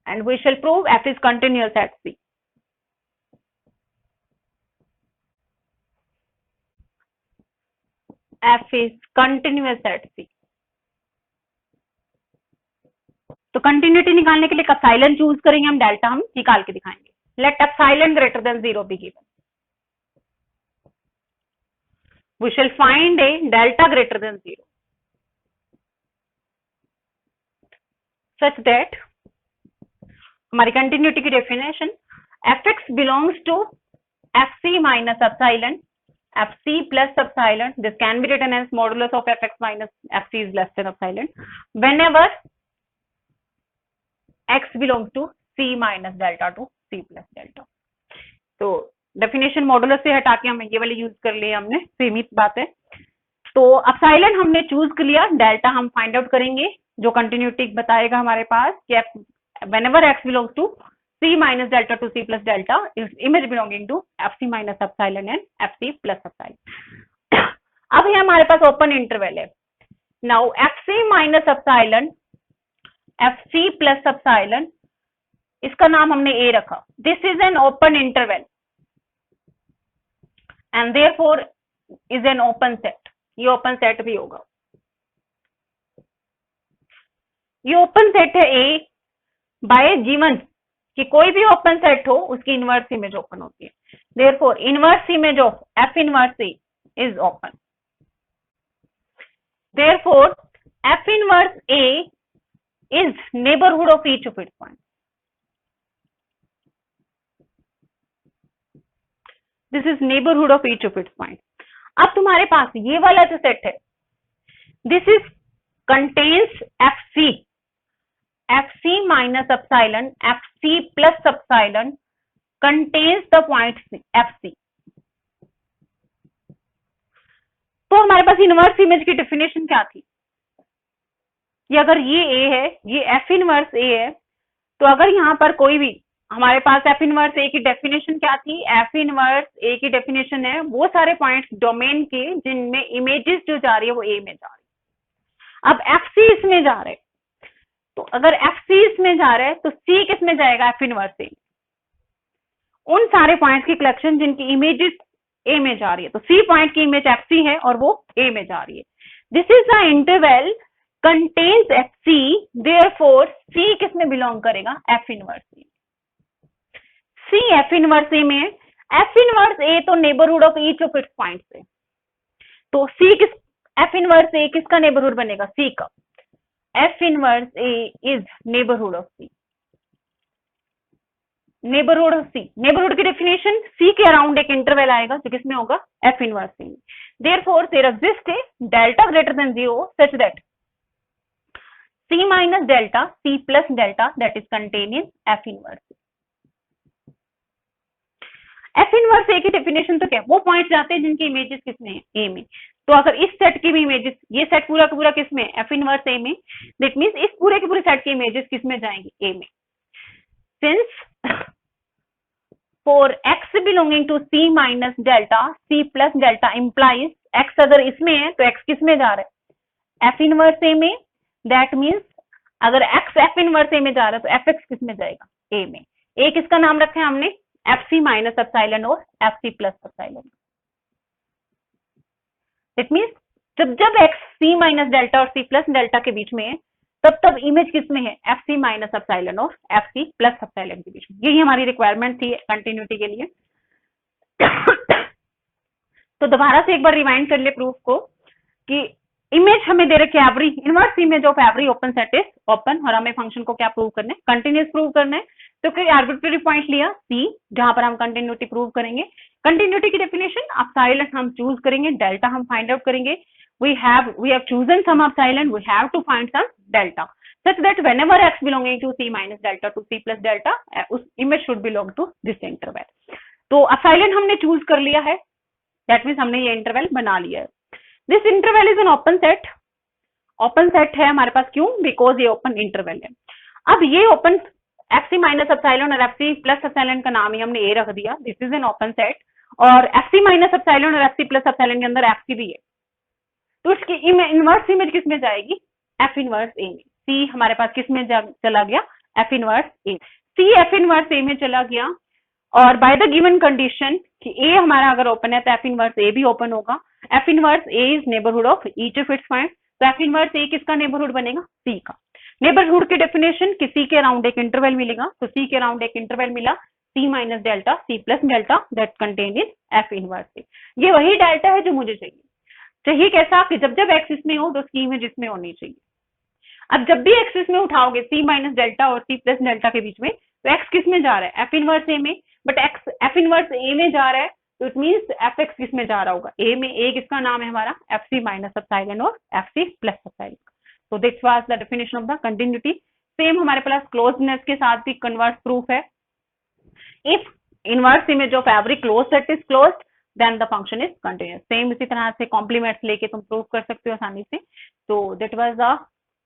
and we shall prove f is continuous at C। f is continuous at C। तो कंटिन्यूटी निकालने के लिए एप्सिलॉन चूज करेंगे हम, डेल्टा हम निकाल के दिखाएंगे। Let epsilon greater than 0 be given, we shall find a delta greater than 0 such that, हमारी कंटिन्यूटी की definition, fx belongs to fc माइनस एप्सिलॉन, fc plus epsilon, this can be written as modulus of fx minus fc is less than epsilon whenever x belongs to c minus delta to c plus delta। तो definition modulus से हटा के हम ये वाले use कर लिए हमने, सेम ही बात है। तो एप्सिलॉन हमने चूज कर लिया, डेल्टा हम फाइंड आउट करेंगे जो कंटिन्यूटी बताएगा हमारे पास कि whenever x belongs to c minus delta to c plus delta is image belonging to fc minus epsilon and fc plus epsilon। अब ये हमारे पास ओपन इंटरवल है। Now fc minus epsilon, fc plus epsilon, इसका नाम हमने a रखा। This is an open interval and therefore is an open set. ये ओपन सेट भी होगा, ये ओपन सेट है a बाय गिवन कि कोई भी ओपन सेट हो उसकी इनवर्स इमेज ओपन होती है। Therefore inverse image of f inverse a is open, therefore f inverse a is neighbourhood of each of its point. This is neighbourhood of each of its point. अब तुम्हारे पास ये वाला जो set है, this is contains fc minus epsilon, fc plus epsilon contains the point f c. तो हमारे पास इनवर्स इमेज की डेफिनेशन क्या थी कि अगर ये ए है, ये एफ इनवर्स ए है, तो अगर यहाँ पर कोई भी हमारे पास एफ इनवर्स ए की डेफिनेशन क्या थी, एफ इनवर्स ए की डेफिनेशन है वो सारे पॉइंट्स डोमेन के जिनमें इमेजेस जो जा रही है वो ए में जा रही है। अब एफ सी इसमें जा रहे, तो अगर एफ सी इसमें जा रहे हैं तो सी किस में जाएगा, एफ इनवर्स ए, उन सारे पॉइंट्स की कलेक्शन जिनकी इमेजेस ए में जा रही है। तो सी पॉइंट की इमेज एफ सी है और वो ए में जा रही है। This is the interval contains f C, therefore C किस में बिलोंग करेगा, f inverse A. C f inverse A में, एफ इनवर्स ए तो neighbourhood of each of its points है, तो सी किस, एफ इनवर्स ए किसका नेबरहुड बनेगा, सी का। F inverse A is neighbourhood of C, neighbourhood of C, neighbourhood की definition C के अराउंड एक इंटरवल आएगा जो किसमें होगा, एफ इनवर्स सी में। Therefore there exist a delta greater than 0 such that C minus delta, C plus delta that is contained in F inverse. F inverse A की definition तो क्या है, वो पॉइंट्स जाते हैं जिनकी इमेजेस किसमें है, A में। तो अगर इस सेट की भी इमेजेस, ये सेट पूरा का पूरा किसमें है, F inverse A में, दैट मींस इस पूरे के पूरे सेट की इमेजेस किसमें जाएंगी, A में। Since for X belonging to C minus delta, C plus delta implies X अगर इसमें है तो X किसमें जा रहा है, F inverse A में। दैट मीन्स अगर x एफ इनवर्स ए में जा रहा है तो एफ एक्स किस में जाएगा, ए में। ए किसका नाम रखा है हमने, एफ सी माइनस एप्सिलॉन और F C plus epsilon. It means जब जब एक्स सी माइनस डेल्टा और सी प्लस डेल्टा के बीच में है तब तब इमेज किस में है, एफ सी माइनस एप्सिलॉन और एफ सी प्लस एप्सिलॉन के बीच में। यही हमारी रिक्वायरमेंट थी कंटिन्यूटी के लिए। तो दोबारा से एक बार रिवाइंड कर ले प्रूफ को कि इमेज हमें दे रखी है every inverse image of every open set is open, और हमें फंक्शन को क्या प्रूव करना है, कंटिन्यूस प्रूव करना है। तो कोई आर्बिट्रेरी पॉइंट लिया सी जहां पर हम कंटिन्यूटी प्रूव करेंगे। कंटिन्यूटी की डेफिनेशन एप्सिलॉन हम चूज करेंगे, डेल्टा हम फाइंड आउट करेंगे। we have chosen some epsilon, we have to find some delta such that whenever x belonging to c minus delta to c plus delta, उस image should belong to this interval। तो epsilon हमने choose कर लिया है, that means हमने ये interval बना लिया है। This interval is an open set, open set है हमारे पास, क्यों, बिकॉज ये ओपन इंटरवल है। अब ये ओपन एफ सी माइनस एप्सिलॉन और एफ सी प्लस एप्सिलॉन का नाम ही हमने ए रख दिया, this is an open set. और एफ सी माइनस एप्सिलॉन और एफ सी प्लस एप्सिलॉन के अंदर एफ सी भी है, तो इसकी इनवर्स इमेज किस में जाएगी, एफ इनवर्स ए में। सी हमारे पास किस में चला गया, f inverse A. C f inverse A में चला गया, और बाय द गिवन कंडीशन कि ए हमारा अगर ओपन है तो एफ इनवर्स ए भी ओपन होगा। F inverse A is neighbourhood of each of its point, तो एफ इनवर्स ए किसका नेबरहुड बनेगा, सी का। नेबरहुड की डेफिनेशन कि सी के अराउंड एक इंटरवल मिलेगा, तो सी के अराउंड एक इंटरवल मिला, C minus delta C plus delta that contained in f inverse A. ये वही डेल्टा है जो मुझे चाहिए। चाहिए कैसा कि जब जब एक्स इसमें हो तो सी इमेज इसमें होनी चाहिए। अब जब भी एक्स इसमें उठाओगे सी माइनस डेल्टा और सी प्लस डेल्टा के बीच में, तो एक्स किस में जा रहा है, एफ इनवर्स ए में, but x F inverse A में जा रहा है तो इट मींस एफ एक्स किस में जा रहा होगा, ए में। ए किसका नाम है हमारा, एफ सी माइनस एप्सिलॉन और एफ सी प्लस एप्सिलॉन। तो this was the definition of the continuity. Same हमारे पास क्लोजनेस के साथ भी कन्वर्स प्रूफ है। If inverse image of every close set is closed then the function is continuous. Same इसी तरह से कॉम्प्लीमेंट्स लेके तुम प्रूव कर सकते हो आसानी से। तो दैट वाज द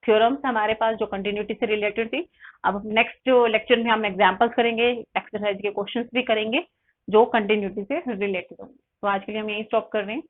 थ्योरम्स हमारे पास जो कंटिन्यूटी से रिलेटेड थी। अब नेक्स्ट जो लेक्चर में हम एग्जांपल्स करेंगे, एक्सरसाइज के क्वेश्चंस भी करेंगे जो कंटिन्यूटी से रिलेटेड होंगे। तो आज के लिए हम यही स्टॉप कर रहे हैं।